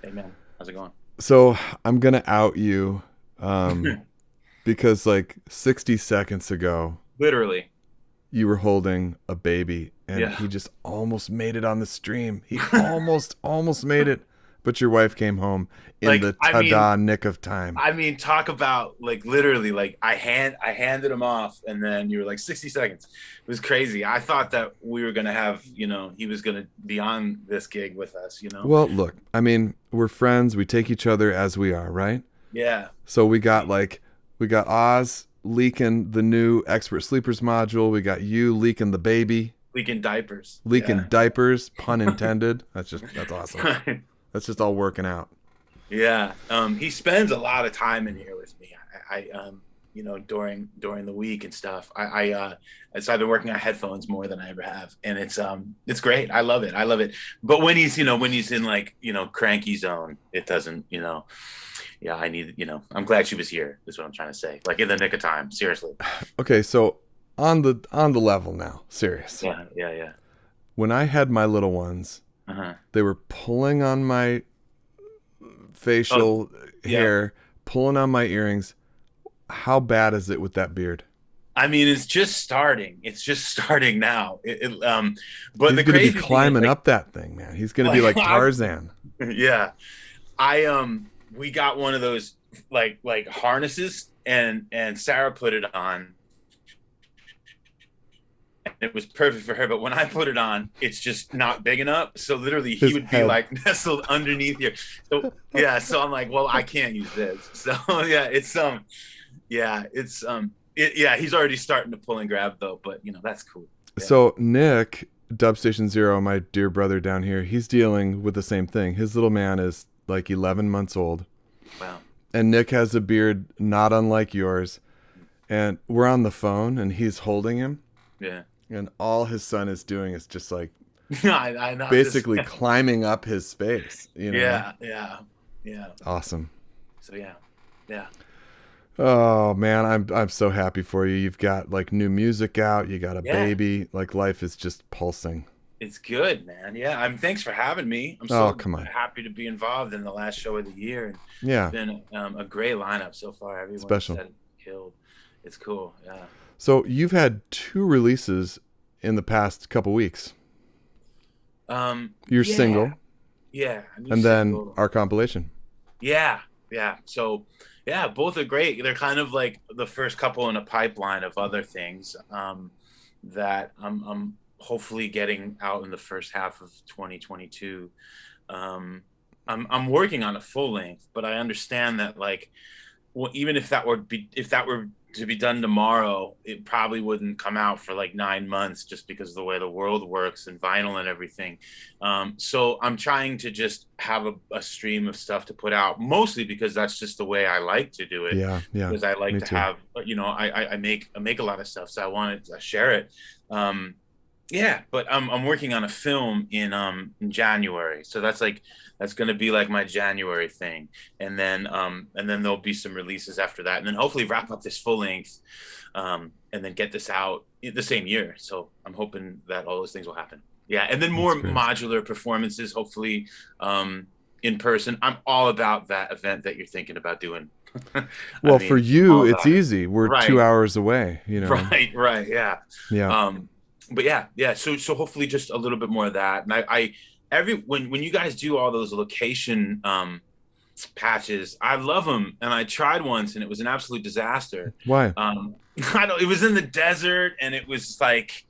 Hey, man. How's it going? So I'm going to out you because like 60 seconds ago, literally, you were holding a baby and he just almost made it on the stream. He almost made it. But your wife came home in the nick of time. I mean, talk about like literally, like I handed him off, and then you were like 60 seconds. It was crazy. I thought that we were gonna have, he was gonna be on this gig with us. Well, look, I mean, we're friends. We take each other as we are, right? Yeah. So we got Oz leaking the new Expert Sleepers module. We got you leaking the baby. Leaking diapers. Diapers, pun intended. That's awesome. That's just all working out. Yeah. He spends a lot of time in here with me. I during the week and stuff. So I've been working on headphones more than I ever have, and it's great. I love it. But when he's in like cranky zone, it doesn't. Yeah, I need. I'm glad she was here. Is what I'm trying to say. Like in the nick of time. Seriously. Okay, so on the level now. Serious. Yeah. When I had my little ones. They were pulling on my facial hair, pulling on my earrings. How bad is it with that beard? I mean, it's just starting. It's just starting now. But he's the gonna crazy be climbing up that thing, man. He's gonna be like Tarzan. Yeah, we got one of those like harnesses, and Sarah put it on. It was perfect for her, but when I put it on, it's just not big enough. So literally, he would be like nestled underneath here. So so I'm like, well, I can't use this. So he's already starting to pull and grab though. But that's cool. Yeah. So Nick, Dubstation Zero, my dear brother down here, he's dealing with the same thing. His little man is like 11 months old. Wow. And Nick has a beard not unlike yours. And we're on the phone, and he's holding him. Yeah. And all his son is doing is just like I know, basically climbing up his space. Yeah. Awesome. So yeah. Oh man, I'm so happy for you. You've got like new music out. You got a baby. Like life is just pulsing. It's good, man. Yeah. Thanks for having me. I'm so happy to be involved in the last show of the year. Yeah. It's been a great lineup so far. Everyone special. Said it killed. It's cool. Yeah. So you've had 2 releases in the past couple weeks. Your single. Yeah. And then our compilation. Yeah. So both are great. They're kind of like the first couple in a pipeline of other things that I'm hopefully getting out in the first half of 2022. I'm working on a full length, but I understand that even if that were to be done tomorrow, it probably wouldn't come out for like 9 months just because of the way the world works and vinyl and everything. So I'm trying to just have a stream of stuff to put out, mostly because that's just the way I like to do it. Yeah. Because I like to have, I make a lot of stuff, so I want to share it. But I'm working on a film in January, so that's going to be like my January thing, and then there'll be some releases after that, and then hopefully wrap up this full length, and then get this out the same year. So I'm hoping that all those things will happen. Yeah, and then more modular performances, hopefully, in person. I'm all about that event that you're thinking about doing. Well, for you, it's easy. We're 2 hours away. Right. Yeah. Yeah. But so hopefully just a little bit more of that. And when you guys do all those location patches, I love them. And I tried once, and it was an absolute disaster. Why? It was in the desert, and it was like,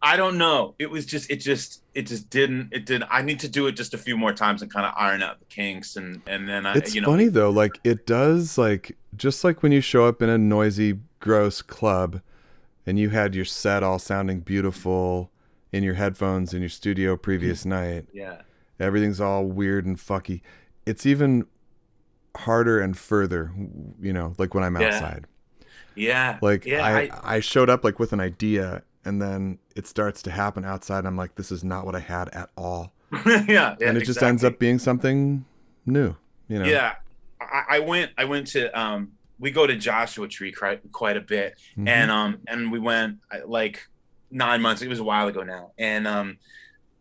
I don't know. It didn't. I need to do it just a few more times and kind of iron out the kinks, and then it's funny though. Like it does, just like when you show up in a noisy, gross club. And you had your set all sounding beautiful in your headphones in your studio previous night. Yeah. Everything's all weird and fucky. It's even harder and further, like when I'm outside. Yeah. I showed up like with an idea, and then it starts to happen outside. I'm like, this is not what I had at all. Yeah. And it just ends up being something new, Yeah. I went to we go to Joshua Tree quite a bit, and we went 9 months. It was a while ago now, and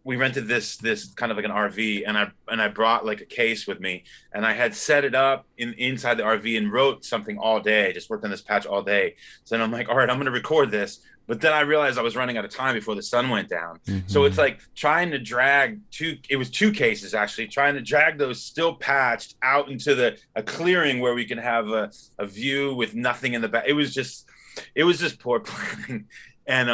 we rented this kind of like an RV, and I brought like a case with me, and I had set it up inside the RV and wrote something all day. Just worked on this patch all day. So then I'm like, all right, I'm going to record this. But then I realized I was running out of time before the sun went down. Mm-hmm. So it's like trying to drag it was 2 cases actually, trying to drag those still patched out into a clearing where we can have a view with nothing in the back. It was just poor planning. And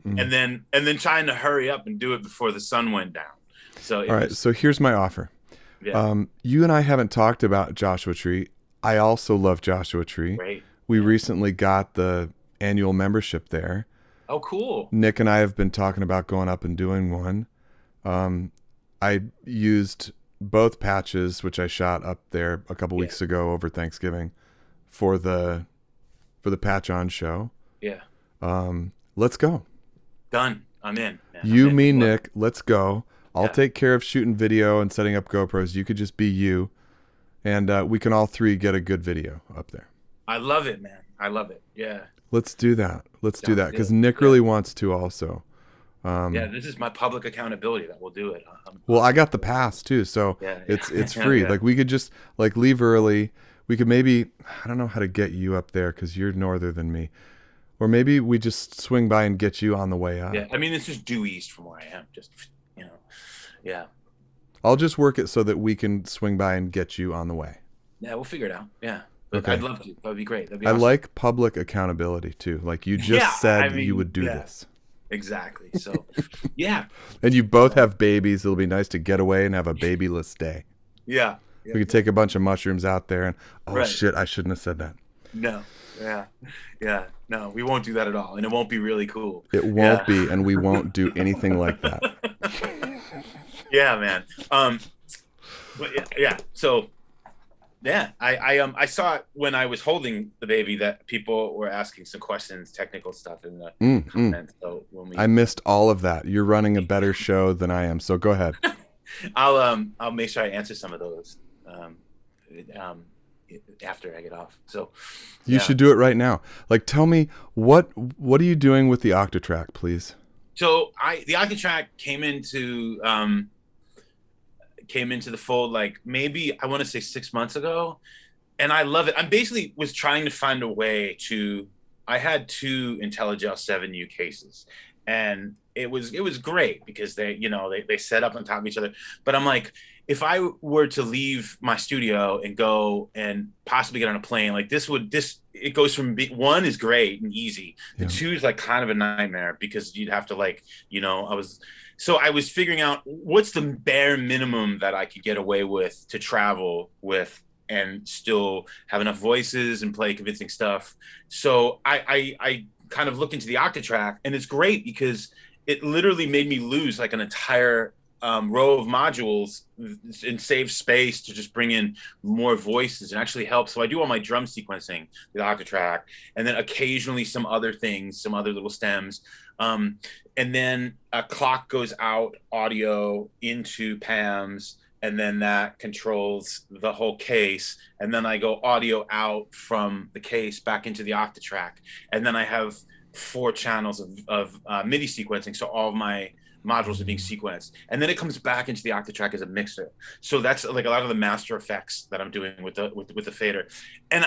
and then trying to hurry up and do it before the sun went down. So all right, so here's my offer. Yeah. You and I haven't talked about Joshua Tree. I also love Joshua Tree. Great. We recently got the annual membership there. Oh, cool. Nick and I have been talking about going up and doing one. I used both patches, which I shot up there a couple weeks ago over Thanksgiving, for the Patch On show. Yeah. Let's go. Done. I'm in. Man. You, me, Nick, let's go. I'll take care of shooting video and setting up GoPros. You could just be you, and we can all 3 get a good video up there. I love it, man. I love it. Yeah. Let's do that. Let's do that, because Nick really wants to also. Yeah, this is my public accountability that will do it. Well, I got the pass too, so it's free. Like we could just like leave early. We could maybe, I don't know how to get you up there because you're norther than me. Or maybe we just swing by and get you on the way up. Yeah, I mean, it's just due east from where I am. Just, yeah. I'll just work it so that we can swing by and get you on the way. Yeah, we'll figure it out. Yeah. But Okay. I'd love to. That'd be great. That'd be awesome. I like public accountability too. Like you just said you would do this. Exactly. So, yeah. And you both have babies. It'll be nice to get away and have a babyless day. Yeah. We could take a bunch of mushrooms out there and, shit, I shouldn't have said that. No. Yeah. Yeah. No, we won't do that at all. And it won't be really cool. It won't be, and we won't do anything like that. Yeah, man. But yeah. So, yeah, I saw it when I was holding the baby that people were asking some questions, technical stuff in the comments. So when I missed all of that. You're running a better show than I am, so go ahead. I'll make sure I answer some of those after I get off. So you should do it right now. Like, tell me what are you doing with the Octatrack, please? So the Octatrack came into the fold like maybe I want to say 6 months ago, and I love it. I basically was trying to find a way to. I had 2 IntelliGel 7U cases, and it was great because they set up on top of each other. But I'm like, if I were to leave my studio and go and possibly get on a plane, like it goes from 1 is great and easy. The 2 is like kind of a nightmare because you'd have to I was figuring out what's the bare minimum that I could get away with to travel with and still have enough voices and play convincing stuff. So I kind of looked into the Octatrack, and it's great because it literally made me lose like an entire row of modules and save space to just bring in more voices and actually help. So I do all my drum sequencing with Octatrack, and then occasionally some other things, some other little stems. And then a clock goes out audio into PAMs, and then that controls the whole case. And then I go audio out from the case back into the Octatrack. And then I have 4 channels of MIDI sequencing. So all of my modules are being sequenced, and then it comes back into the Octatrack as a mixer. So that's like a lot of the master effects that I'm doing with the fader. And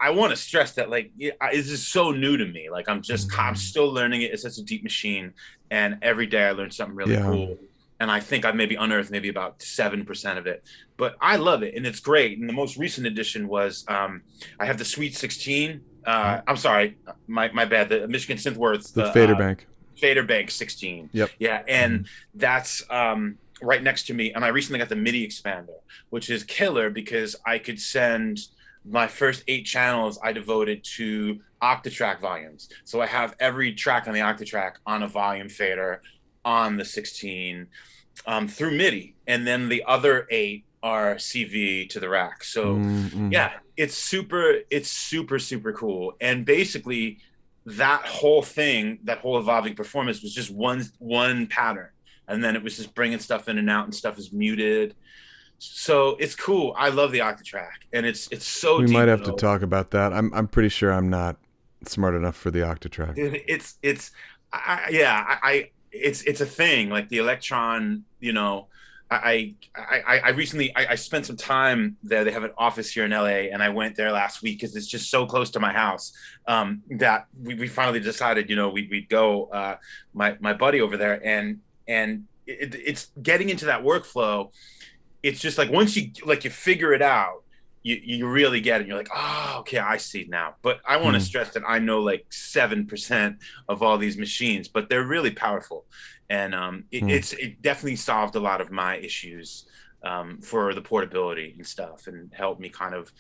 I want to stress that this is so new to me. Like I'm still learning it. It's such a deep machine, and every day I learn something really cool. And I think I've maybe unearthed maybe about 7% of it, but I love it and it's great. And the most recent addition was I have the Sweet 16. I'm sorry, my bad. The Michigan Synthworth, the Fader Bank. Fader Bank 16. Yep. Yeah, and that's right next to me. And I recently got the MIDI expander, which is killer because I could send my first 8 channels I devoted to Octatrack volumes. So I have every track on the Octatrack on a volume fader on the 16 through MIDI, and then the other 8 are CV to the rack. So yeah, it's super cool. And basically that whole thing, that whole evolving performance was just one pattern, and then it was just bringing stuff in and out, and stuff is muted. So it's cool. I love the Octatrack, and it's so. We might have to talk about that. I'm pretty sure I'm not smart enough for the Octatrack. It's It's a thing, like the Electron, you know. I recently spent some time there. They have an office here in LA, and I went there last week because it's just so close to my house, that we finally decided, you know, we'd go, my buddy over there, and it's getting into that workflow. It's just like once you figure it out, you really get it. You're like, oh, okay, I see now. But I want to stress that I know like 7% of all these machines, but they're really powerful. And it definitely solved a lot of my issues, for the portability and stuff, and helped me kind of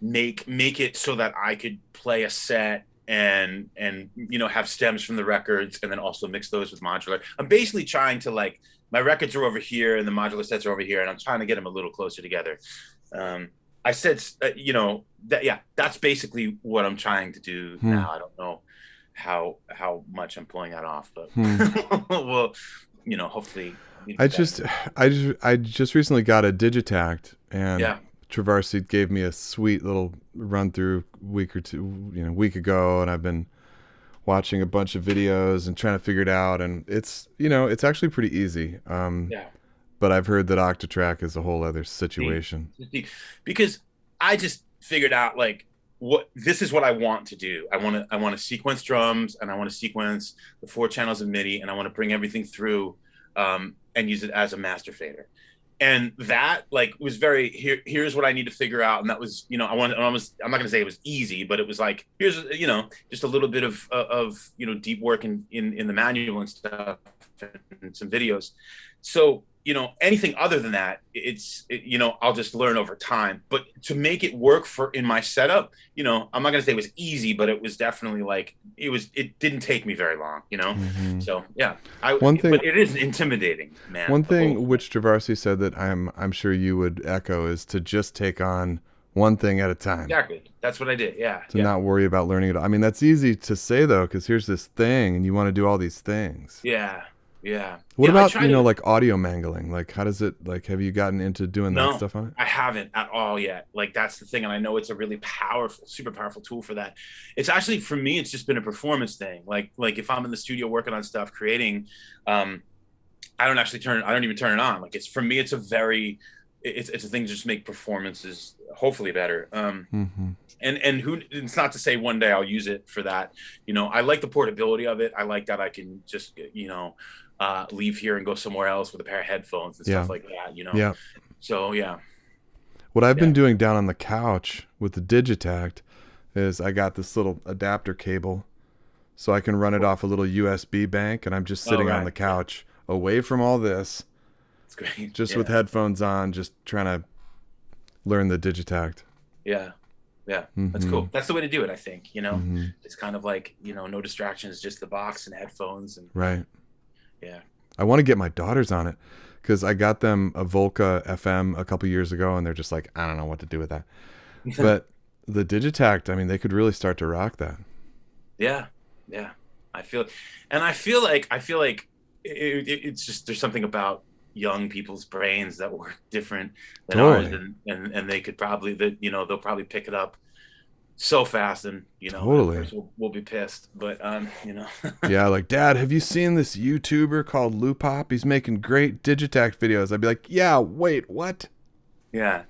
make it so that I could play a set and you know, have stems from the records, and then also mix those with modular. I'm basically trying to, like, my records are over here and the modular sets are over here, and I'm trying to get them a little closer together. I said, you know, that's basically what I'm trying to do now. I don't know how much I'm pulling that off, but well, you know, hopefully. I just recently got a Digitact, and Travarsi gave me a sweet little run through week ago, and I've been watching a bunch of videos and trying to figure it out, and it's actually pretty easy. But I've heard that Octatrack is a whole other situation. Because I just figured out, like, this is what I want to do. I want to sequence drums, and I want to sequence the 4 channels of MIDI, and I want to bring everything through, and use it as a master fader. And that, like, was here's what I need to figure out. And that was, you know, I'm not going to say it was easy, but it was like, here's, you know, just a little bit of you know, deep work in the manual and stuff, and some videos. So, you know, anything other than that, you know, I'll just learn over time. But to make it work in my setup, you know, I'm not going to say it was easy, but it was definitely like, it didn't take me very long, you know? So yeah, but it is intimidating, man. One thing which Travarsi said that I'm sure you would echo is to just take on one thing at a time. Exactly. That's what I did. Yeah. To not worry about learning it. I mean, that's easy to say though, because here's this thing and you want to do all these things. Yeah. Yeah. What about, you know, like audio mangling? Like, how does it, like, have you gotten into doing that stuff on it? I haven't at all yet. Like, that's the thing. And I know it's a really powerful, super powerful tool for that. It's actually, for me, it's just been a performance thing. Like if I'm in the studio working on stuff, creating, I don't even turn it on. Like, for me, it's a thing to just make performances hopefully better. And it's not to say one day I'll use it for that. You know, I like the portability of it. I like that I can just, you know, leave here and go somewhere else with a pair of headphones and stuff like that, you know? Yeah. So, yeah. What I've been doing down on the couch with the Digitact is I got this little adapter cable so I can run it off a little USB bank, and I'm just sitting on the couch away from all this. That's great. Just with headphones on, just trying to learn the Digitact. Yeah. Yeah, that's cool. That's the way to do it, I think, you know? It's kind of like, you know, no distractions, just the box and headphones. And right. Yeah. I want to get my daughters on it because I got them a Volca FM a couple years ago, and they're just like, I don't know what to do with that. But the Digitact, I mean, they could really start to rock that. Yeah. Yeah. I feel like it's just, there's something about young people's brains that work different than ours, and they could probably, you know, they'll probably pick it up so fast, and you know, we'll be pissed, but you know. Yeah, like, Dad, have you seen this YouTuber called Lupop? He's making great Digitact videos. I'd be like, yeah, wait, what? Yeah,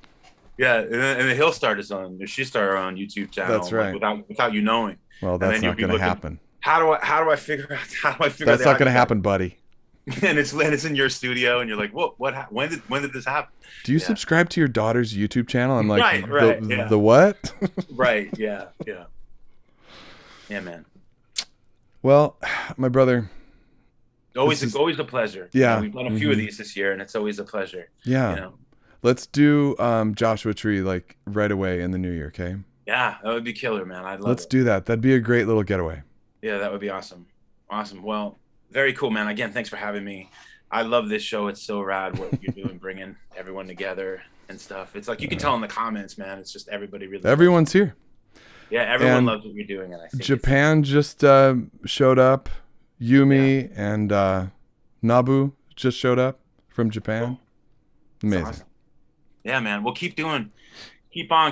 and then he'll start his own, or she start her own YouTube channel. That's right. Like, without you knowing. Well, that's not going to happen. How do I figure out? That's not going to happen, buddy. And it's in your studio, and you're like, what? When did this happen? Do you subscribe to your daughter's YouTube channel? I'm like, right, the what? Right. Yeah. Man. Well, my brother. Always a pleasure. Yeah. You know, we've done a few of these this year, and it's always a pleasure. Yeah. You know? Let's do Joshua Tree like right away in the new year, okay? Yeah, that would be killer, man. Let's do that. That'd be a great little getaway. Yeah, that would be awesome. Awesome. Well, very cool, man. Again, thanks for having me. I love this show. It's so rad what you're doing, bringing everyone together and stuff. It's like you can tell in the comments, man. It's just everybody really. Everyone's here. Yeah, everyone loves what you're doing, and I think Japan just showed up. Yumi and Nabu just showed up from Japan. Cool. Amazing. Awesome. Yeah, man. We'll keep on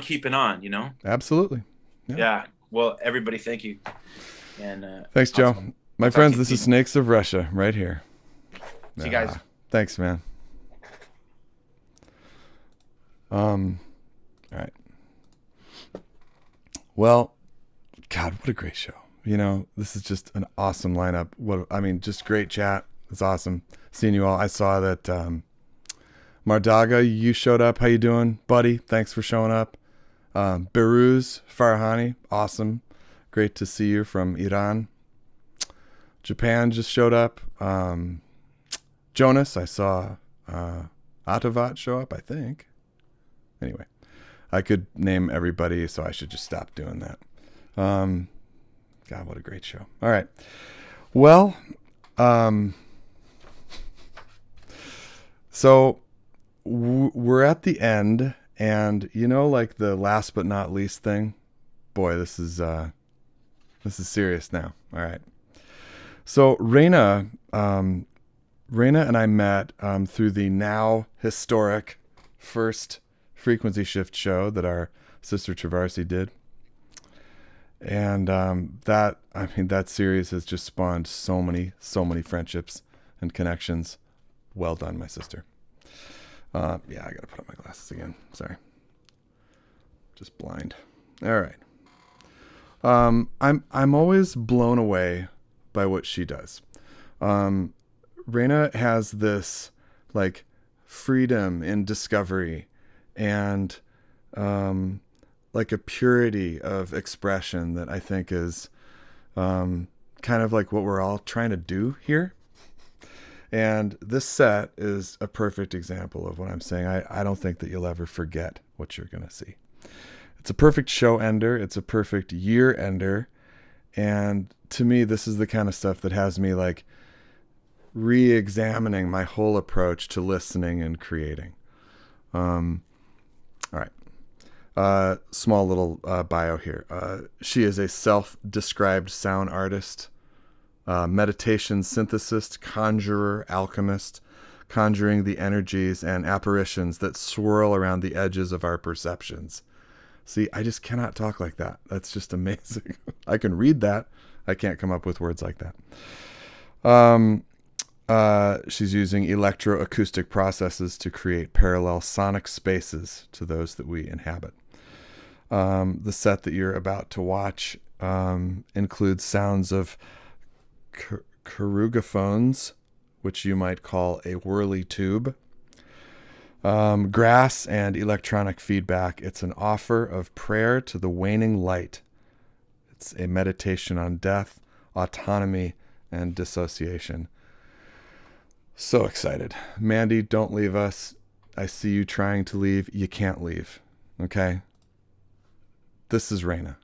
keeping on. You know. Absolutely. Yeah. Well, everybody, thank you. And thanks, Joe. Awesome. My friends, this is Snakes of Russia right here. See you guys. Thanks, man. All right. Well, God, what a great show. You know, this is just an awesome lineup. Just great chat. It's awesome seeing you all. I saw that Mardaga, you showed up. How you doing, buddy? Thanks for showing up. Beruz Farhani, awesome. Great to see you from Iran. Japan just showed up. Jonas, I saw Atavat show up, I think. Anyway, I could name everybody, so I should just stop doing that. God, what a great show. All right. Well, so we're at the end, and you know, like the last but not least thing. Boy, this is serious now. All right. So Reina and I met through the now historic first frequency shift show that our sister Travarsi did. And that series has just spawned so many friendships and connections. Well done, my sister. I gotta put on my glasses again. Sorry. Just blind. All right. I'm always blown away by what she does. Reina has this like freedom in discovery and like a purity of expression that I think is kind of like what we're all trying to do here. And this set is a perfect example of what I'm saying. I don't think that you'll ever forget what you're going to see. It's a perfect show ender. It's a perfect year ender. And to me, this is the kind of stuff that has me like re-examining my whole approach to listening and creating. All right. Small little bio here. She is a self-described sound artist, meditation synthesist, conjurer, alchemist, conjuring the energies and apparitions that swirl around the edges of our perceptions. See, I just cannot talk like that. That's just amazing. I can read that. I can't come up with words like that. She's using electroacoustic processes to create parallel sonic spaces to those that we inhabit. The set that you're about to watch includes sounds of carugophones, which you might call a whirly tube, grass, and electronic feedback. It's an offer of prayer to the waning light. It's a meditation on death, autonomy, and dissociation. So excited. Mandy, don't leave us. I see you trying to leave. You can't leave. Okay? This is Reina.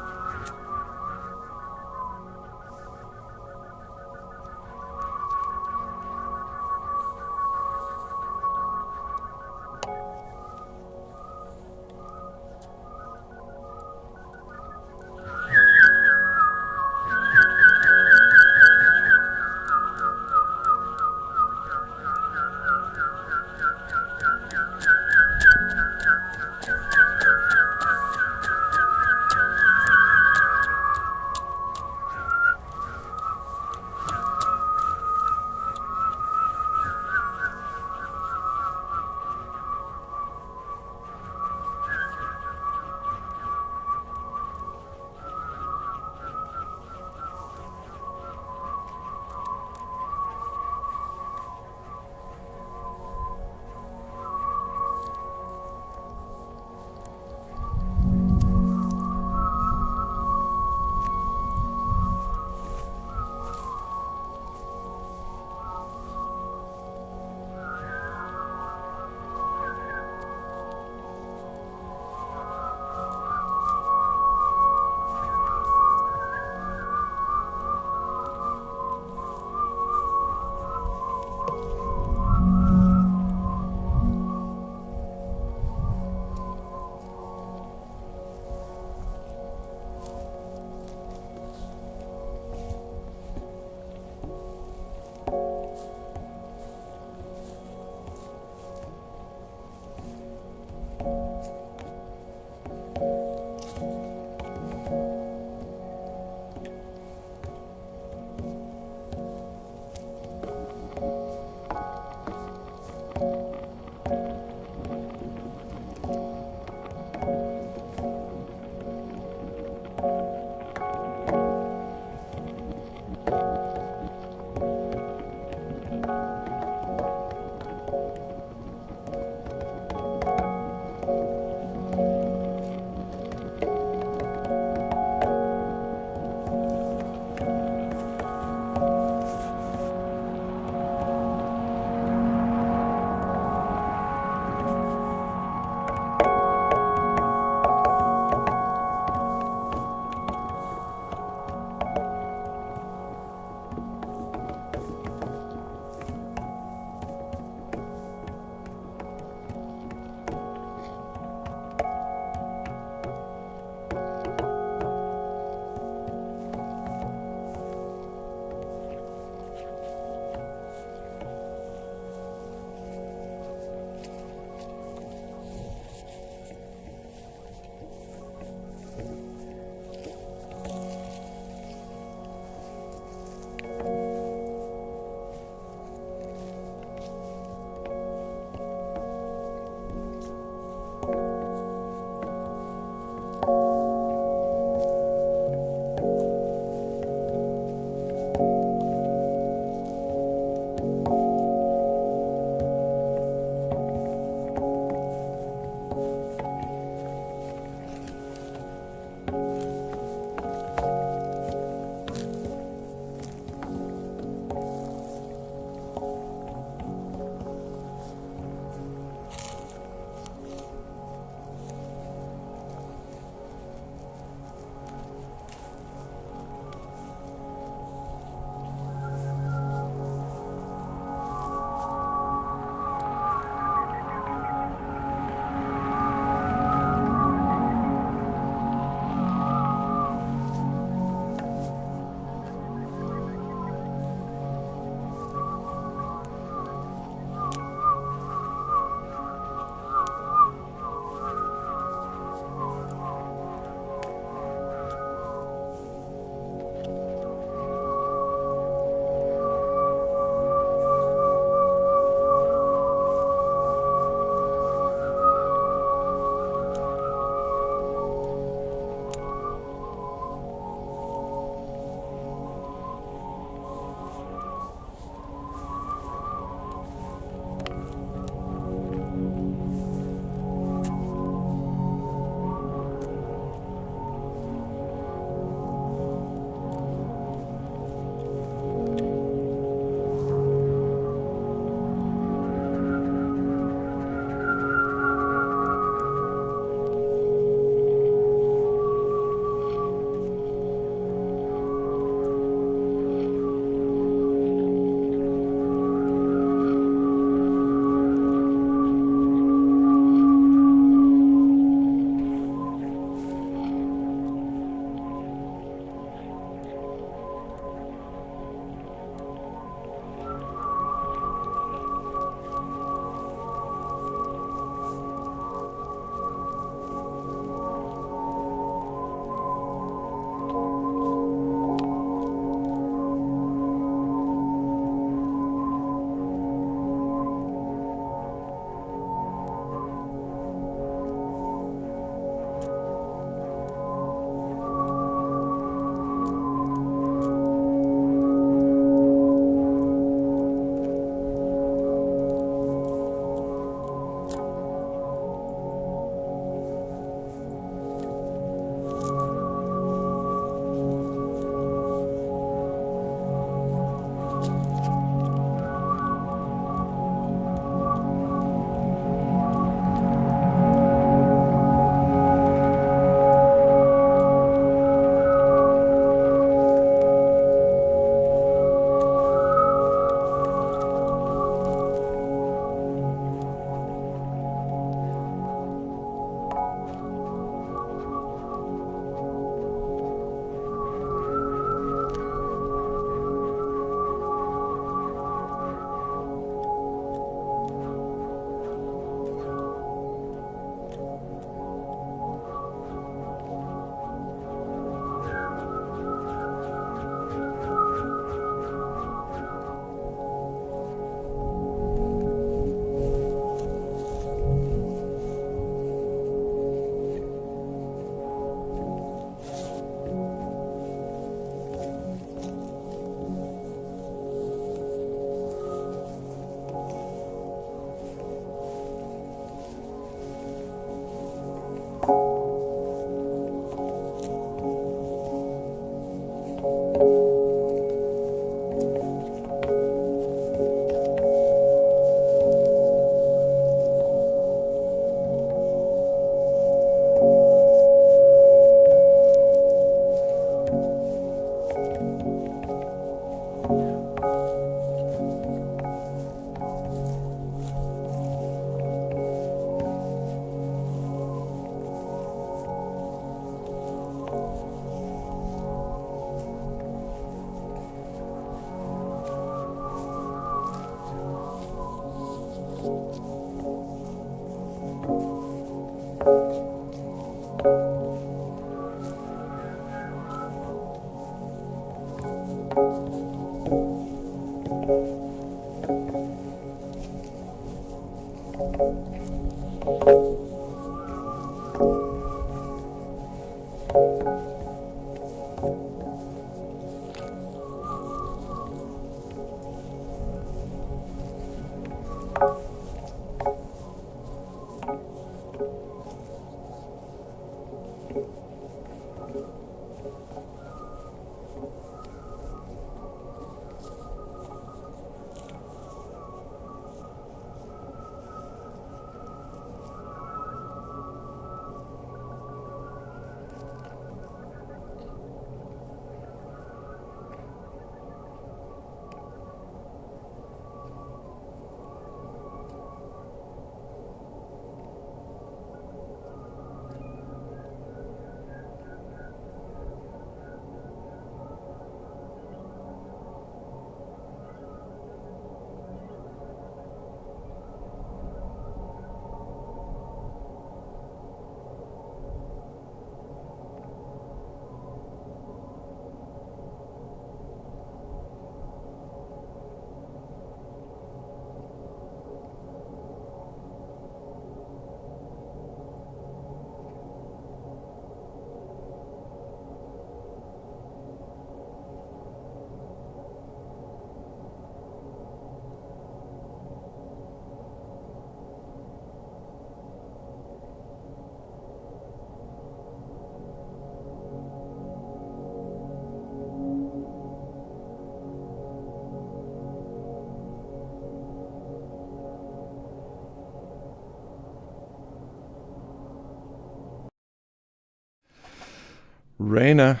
Reina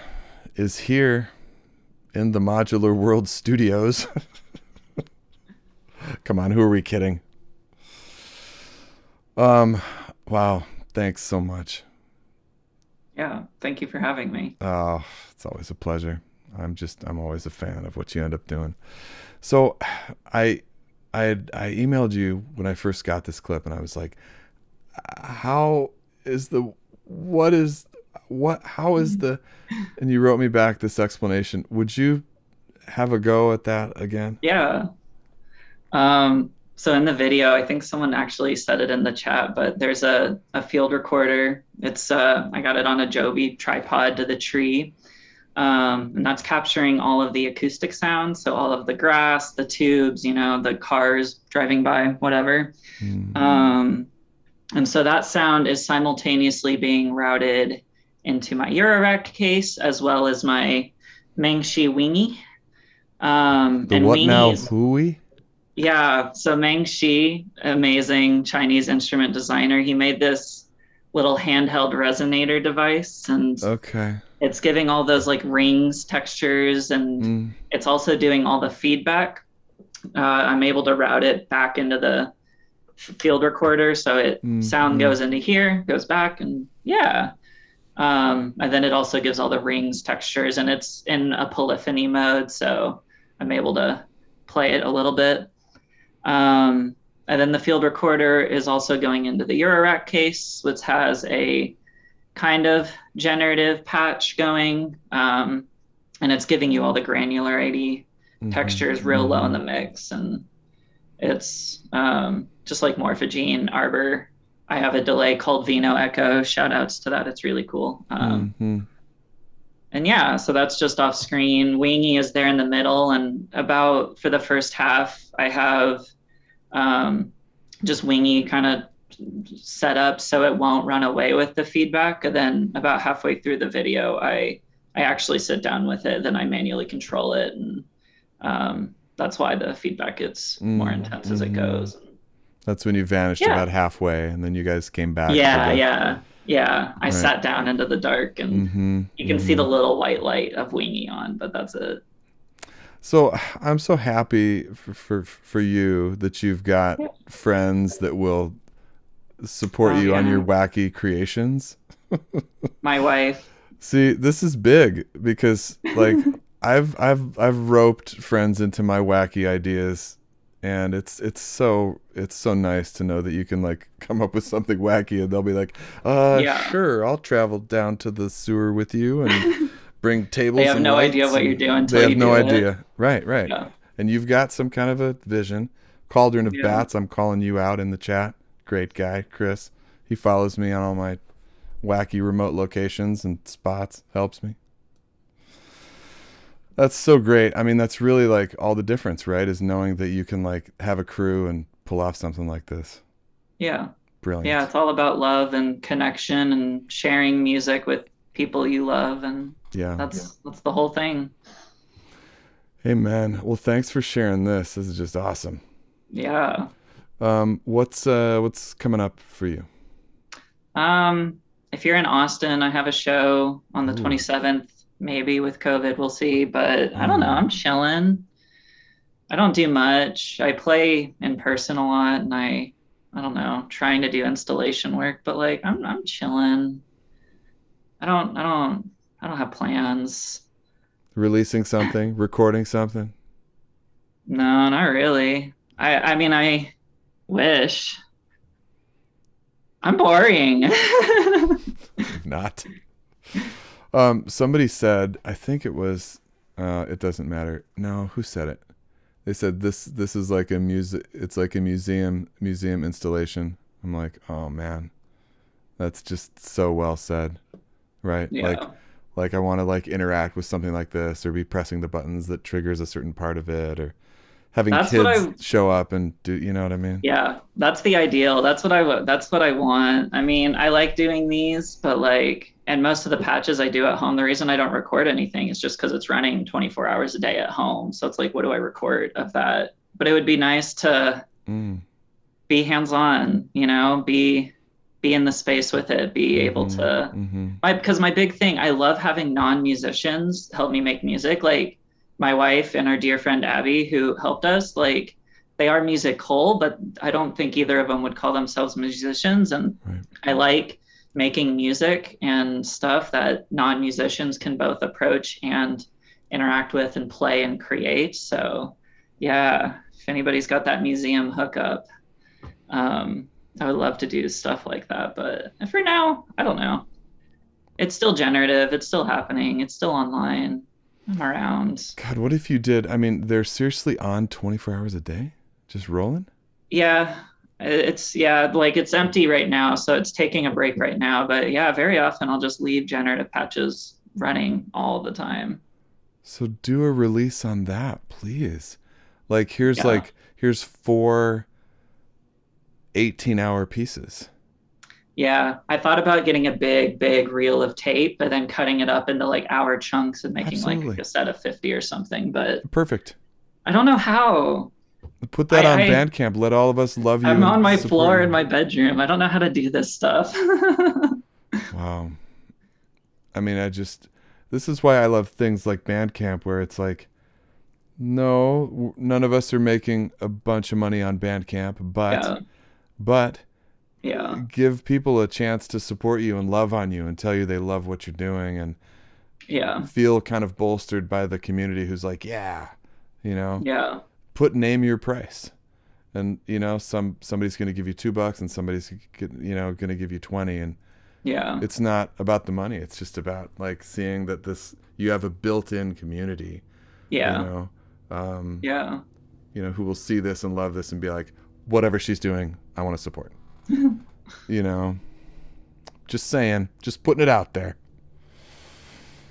is here in the Modular World Studios. Come on, who are we kidding? Wow, thanks so much. Yeah, thank you for having me. Oh, it's always a pleasure. I'm always a fan of what you end up doing. So I emailed you when I first got this clip, and I was like, how is the and you wrote me back this explanation. Would you have a go at that again? Yeah. So in the video, I think someone actually said it in the chat, but there's a field recorder. It's I got it on a Joby tripod to the tree. And that's capturing all of the acoustic sounds. So all of the grass, the tubes, the cars driving by, whatever. Mm-hmm. And so that sound is simultaneously being routed into my eurorack case, as well as my Mengshi Wingy. The what now? Hui? Yeah. So Mengshi, amazing Chinese instrument designer. He made this little handheld resonator device, and okay, it's giving all those like rings, textures, and it's also doing all the feedback. I'm able to route it back into the field recorder, so sound goes into here, goes back, and yeah. And then it also gives all the rings, textures, and it's in a polyphony mode, so I'm able to play it a little bit. And then the field recorder is also going into the eurorack case, which has a kind of generative patch going, and it's giving you all the granularity textures real low in the mix, and it's just like Morphogene, Arbor. I have a delay called Vino Echo. Shout outs to that. It's really cool. And yeah, so that's just off screen. Wingy is there in the middle, and about for the first half, I have just Wingy kind of set up so it won't run away with the feedback. And then about halfway through the video, I I actually sit down with it, then I manually control it, and that's why the feedback gets more intense as it goes. That's when you vanished about halfway, and then you guys came back. Yeah. I sat down into the dark, and you can see the little white light of Wingy on, but that's it. So I'm so happy for you that you've got friends that will support you on your wacky creations. My wife. See, this is big because like I've roped friends into my wacky ideas, and it's so nice to know that you can like come up with something wacky and they'll be like, sure, I'll travel down to the sewer with you and bring tables. They have no idea what you're doing. They have no idea. Right. Yeah. And you've got some kind of a vision. Cauldron of Bats, I'm calling you out in the chat. Great guy, Chris. He follows me on all my wacky remote locations and spots, helps me. That's so great. I mean, that's really like all the difference, right? Is knowing that you can like have a crew and pull off something like this. Yeah. Brilliant. Yeah, it's all about love and connection and sharing music with people you love, and that's the whole thing. Hey man, well thanks for sharing this. This is just awesome. Yeah. What's coming up for you? If you're in Austin, I have a show on the 27th. Maybe with COVID, we'll see. But I don't know. I'm chilling. I don't do much. I play in person a lot, and I don't know, trying to do installation work. But like, I'm chilling. I don't have plans. Releasing something, recording something? No, not really. I mean, I wish. I'm boring. Not. Somebody said, I think it was, it doesn't matter. No, who said it? They said this is like a it's like a museum installation. I'm like, oh man, that's just so well said. Right? Yeah. Like I want to like interact with something like this, or be pressing the buttons that triggers a certain part of it, or having kids show up and do, you know what I mean? Yeah, that's the ideal. That's what I want. I mean, I like doing these, but like, and most of the patches I do at home, the reason I don't record anything is just because it's running 24 hours a day at home. So it's like, what do I record of that? But it would be nice to be hands-on, you know, be in the space with it, be able to, because my big thing, I love having non-musicians help me make music. Like my wife and our dear friend Abby, who helped us, like they are musical, but I don't think either of them would call themselves musicians. And I like making music and stuff that non-musicians can both approach and interact with and play and create. So yeah, if anybody's got that museum hookup, I would love to do stuff like that. But for now, I don't know. It's still generative. It's still happening. It's still online. I'm around. God, what if you did? I mean, they're seriously on 24 hours a day, just rolling? Yeah. It's empty right now. So it's taking a break right now. But yeah, very often I'll just leave generative patches running all the time. So do a release on that, please. Like here's 4 18-hour pieces. Yeah, I thought about getting a big reel of tape, but then cutting it up into like hour chunks and making like a set of 50 or something. But perfect. I don't know how. Put that on Bandcamp. Let all of us love you. I'm on my floor in my bedroom. I don't know how to do this stuff. Wow. I mean, this is why I love things like Bandcamp, where it's like, no, none of us are making a bunch of money on Bandcamp, but give people a chance to support you and love on you and tell you they love what you're doing, and feel kind of bolstered by the community who's like, name your price, and somebody's going to give you $2 and somebody's going to give you 20, and it's not about the money. It's just about like seeing that you have a built-in community, who will see this and love this and be like, whatever she's doing, I want to support. Just saying, just putting it out there.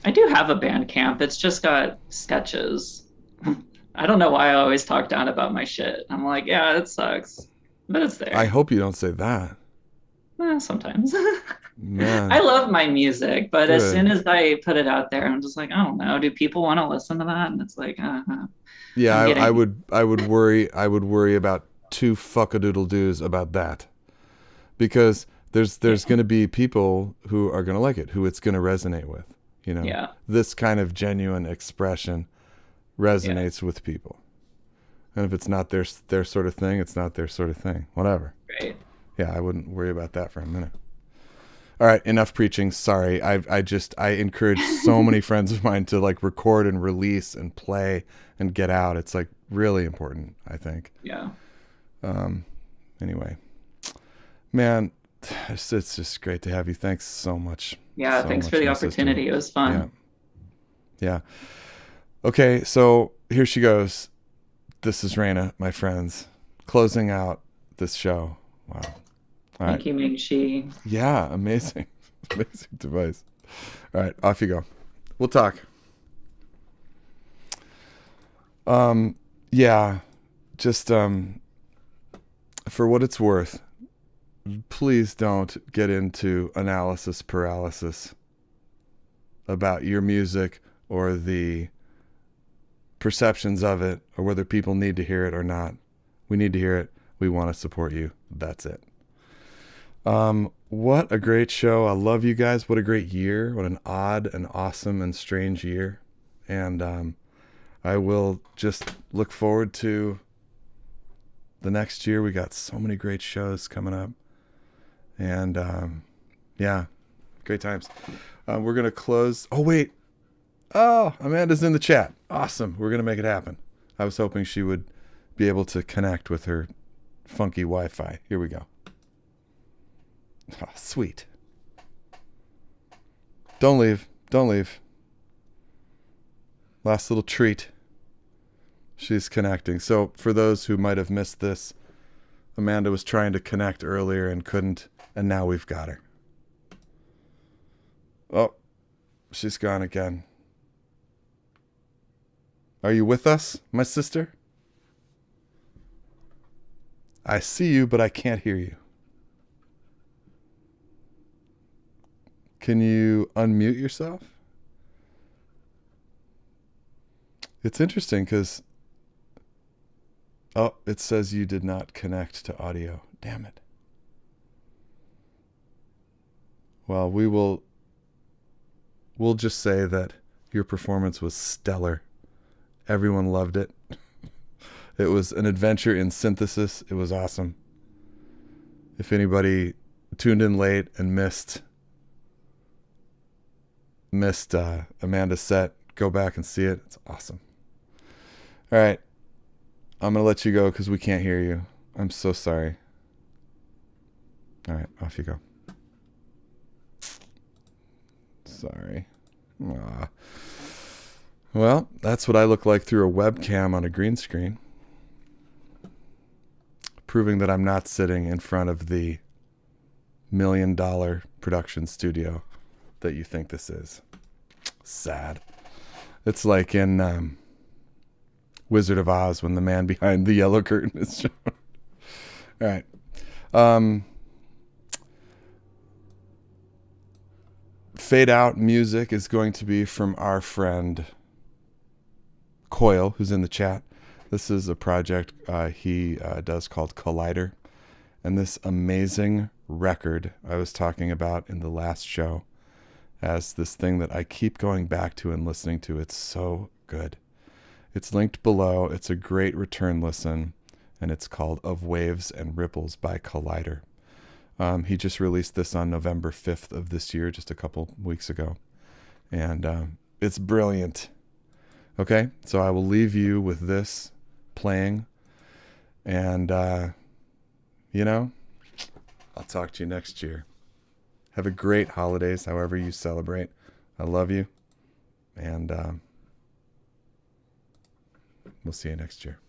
I do have a Bandcamp. It's just got sketches. I don't know why I always talk down about my shit. I'm like, yeah, it sucks, but it's there. I hope you don't say that. Sometimes. Man. I love my music, but Good. as soon as I put it out there, I'm just like, I don't know. Do people want to listen to that? And it's like, yeah, I would worry about two fuck-a-doodle-doos about that, because there's going to be people who are going to like it, who it's going to resonate with. Yeah. This kind of genuine expression resonates with people. And if it's not their sort of thing, it's not their sort of thing. Whatever. Right. Yeah, I wouldn't worry about that for a minute. All right, enough preaching. Sorry. I encourage so many friends of mine to like record and release and play and get out. It's like really important, I think. Yeah. Anyway, man, it's just great to have you. Thanks so much. Yeah, so thanks much, for the my opportunity. sister. It was fun. Yeah. Okay, so here she goes. This is Reina, my friends, closing out this show. Wow. All Thank you, Ming-Chi. Yeah, amazing. Amazing device. All right, off you go. We'll talk. Yeah, just for what it's worth, please don't get into analysis paralysis about your music or the perceptions of it or whether people need to hear it or not. We need to hear it. We want to support you. That's it. What a great show. I love you guys. What a great year. What an odd and awesome and strange year. And I will just look forward to the next year. We got so many great shows coming up. And yeah, great times. We're going to close. Oh, wait. Oh, Amanda's in the chat. Awesome. We're going to make it happen. I was hoping she would be able to connect with her funky Wi-Fi. Here we go. Oh, sweet. Don't leave. Don't leave. Last little treat. She's connecting. So for those who might have missed this, Amanda was trying to connect earlier and couldn't, and now we've got her. Oh, she's gone again. Are you with us, my sister? I see you, but I can't hear you. Can you unmute yourself? It's interesting because, oh, it says you did not connect to audio. Damn it. Well, we'll just say that your performance was stellar. Everyone loved it. It was an adventure in synthesis. It was awesome. If anybody tuned in late and missed Amanda's set, go back and see it. It's awesome. All right. I'm going to let you go because we can't hear you. I'm so sorry. All right. Off you go. Sorry. Aww. Well, that's what I look like through a webcam on a green screen. Proving that I'm not sitting in front of the $1 million production studio that you think this is. Sad. It's like in Wizard of Oz when the man behind the yellow curtain is shown. All right. Fade out music is going to be from our friend Coil, who's in the chat. This is a project he does called KOLYDER. And this amazing record I was talking about in the last show as this thing that I keep going back to and listening to. It's so good. It's linked below. It's a great return listen. And it's called Of Waves and Ripples by KOLYDER. He just released this on November 5th of this year, just a couple weeks ago. And it's brilliant. Okay, so I will leave you with this playing. And, I'll talk to you next year. Have a great holidays, however you celebrate. I love you. And we'll see you next year.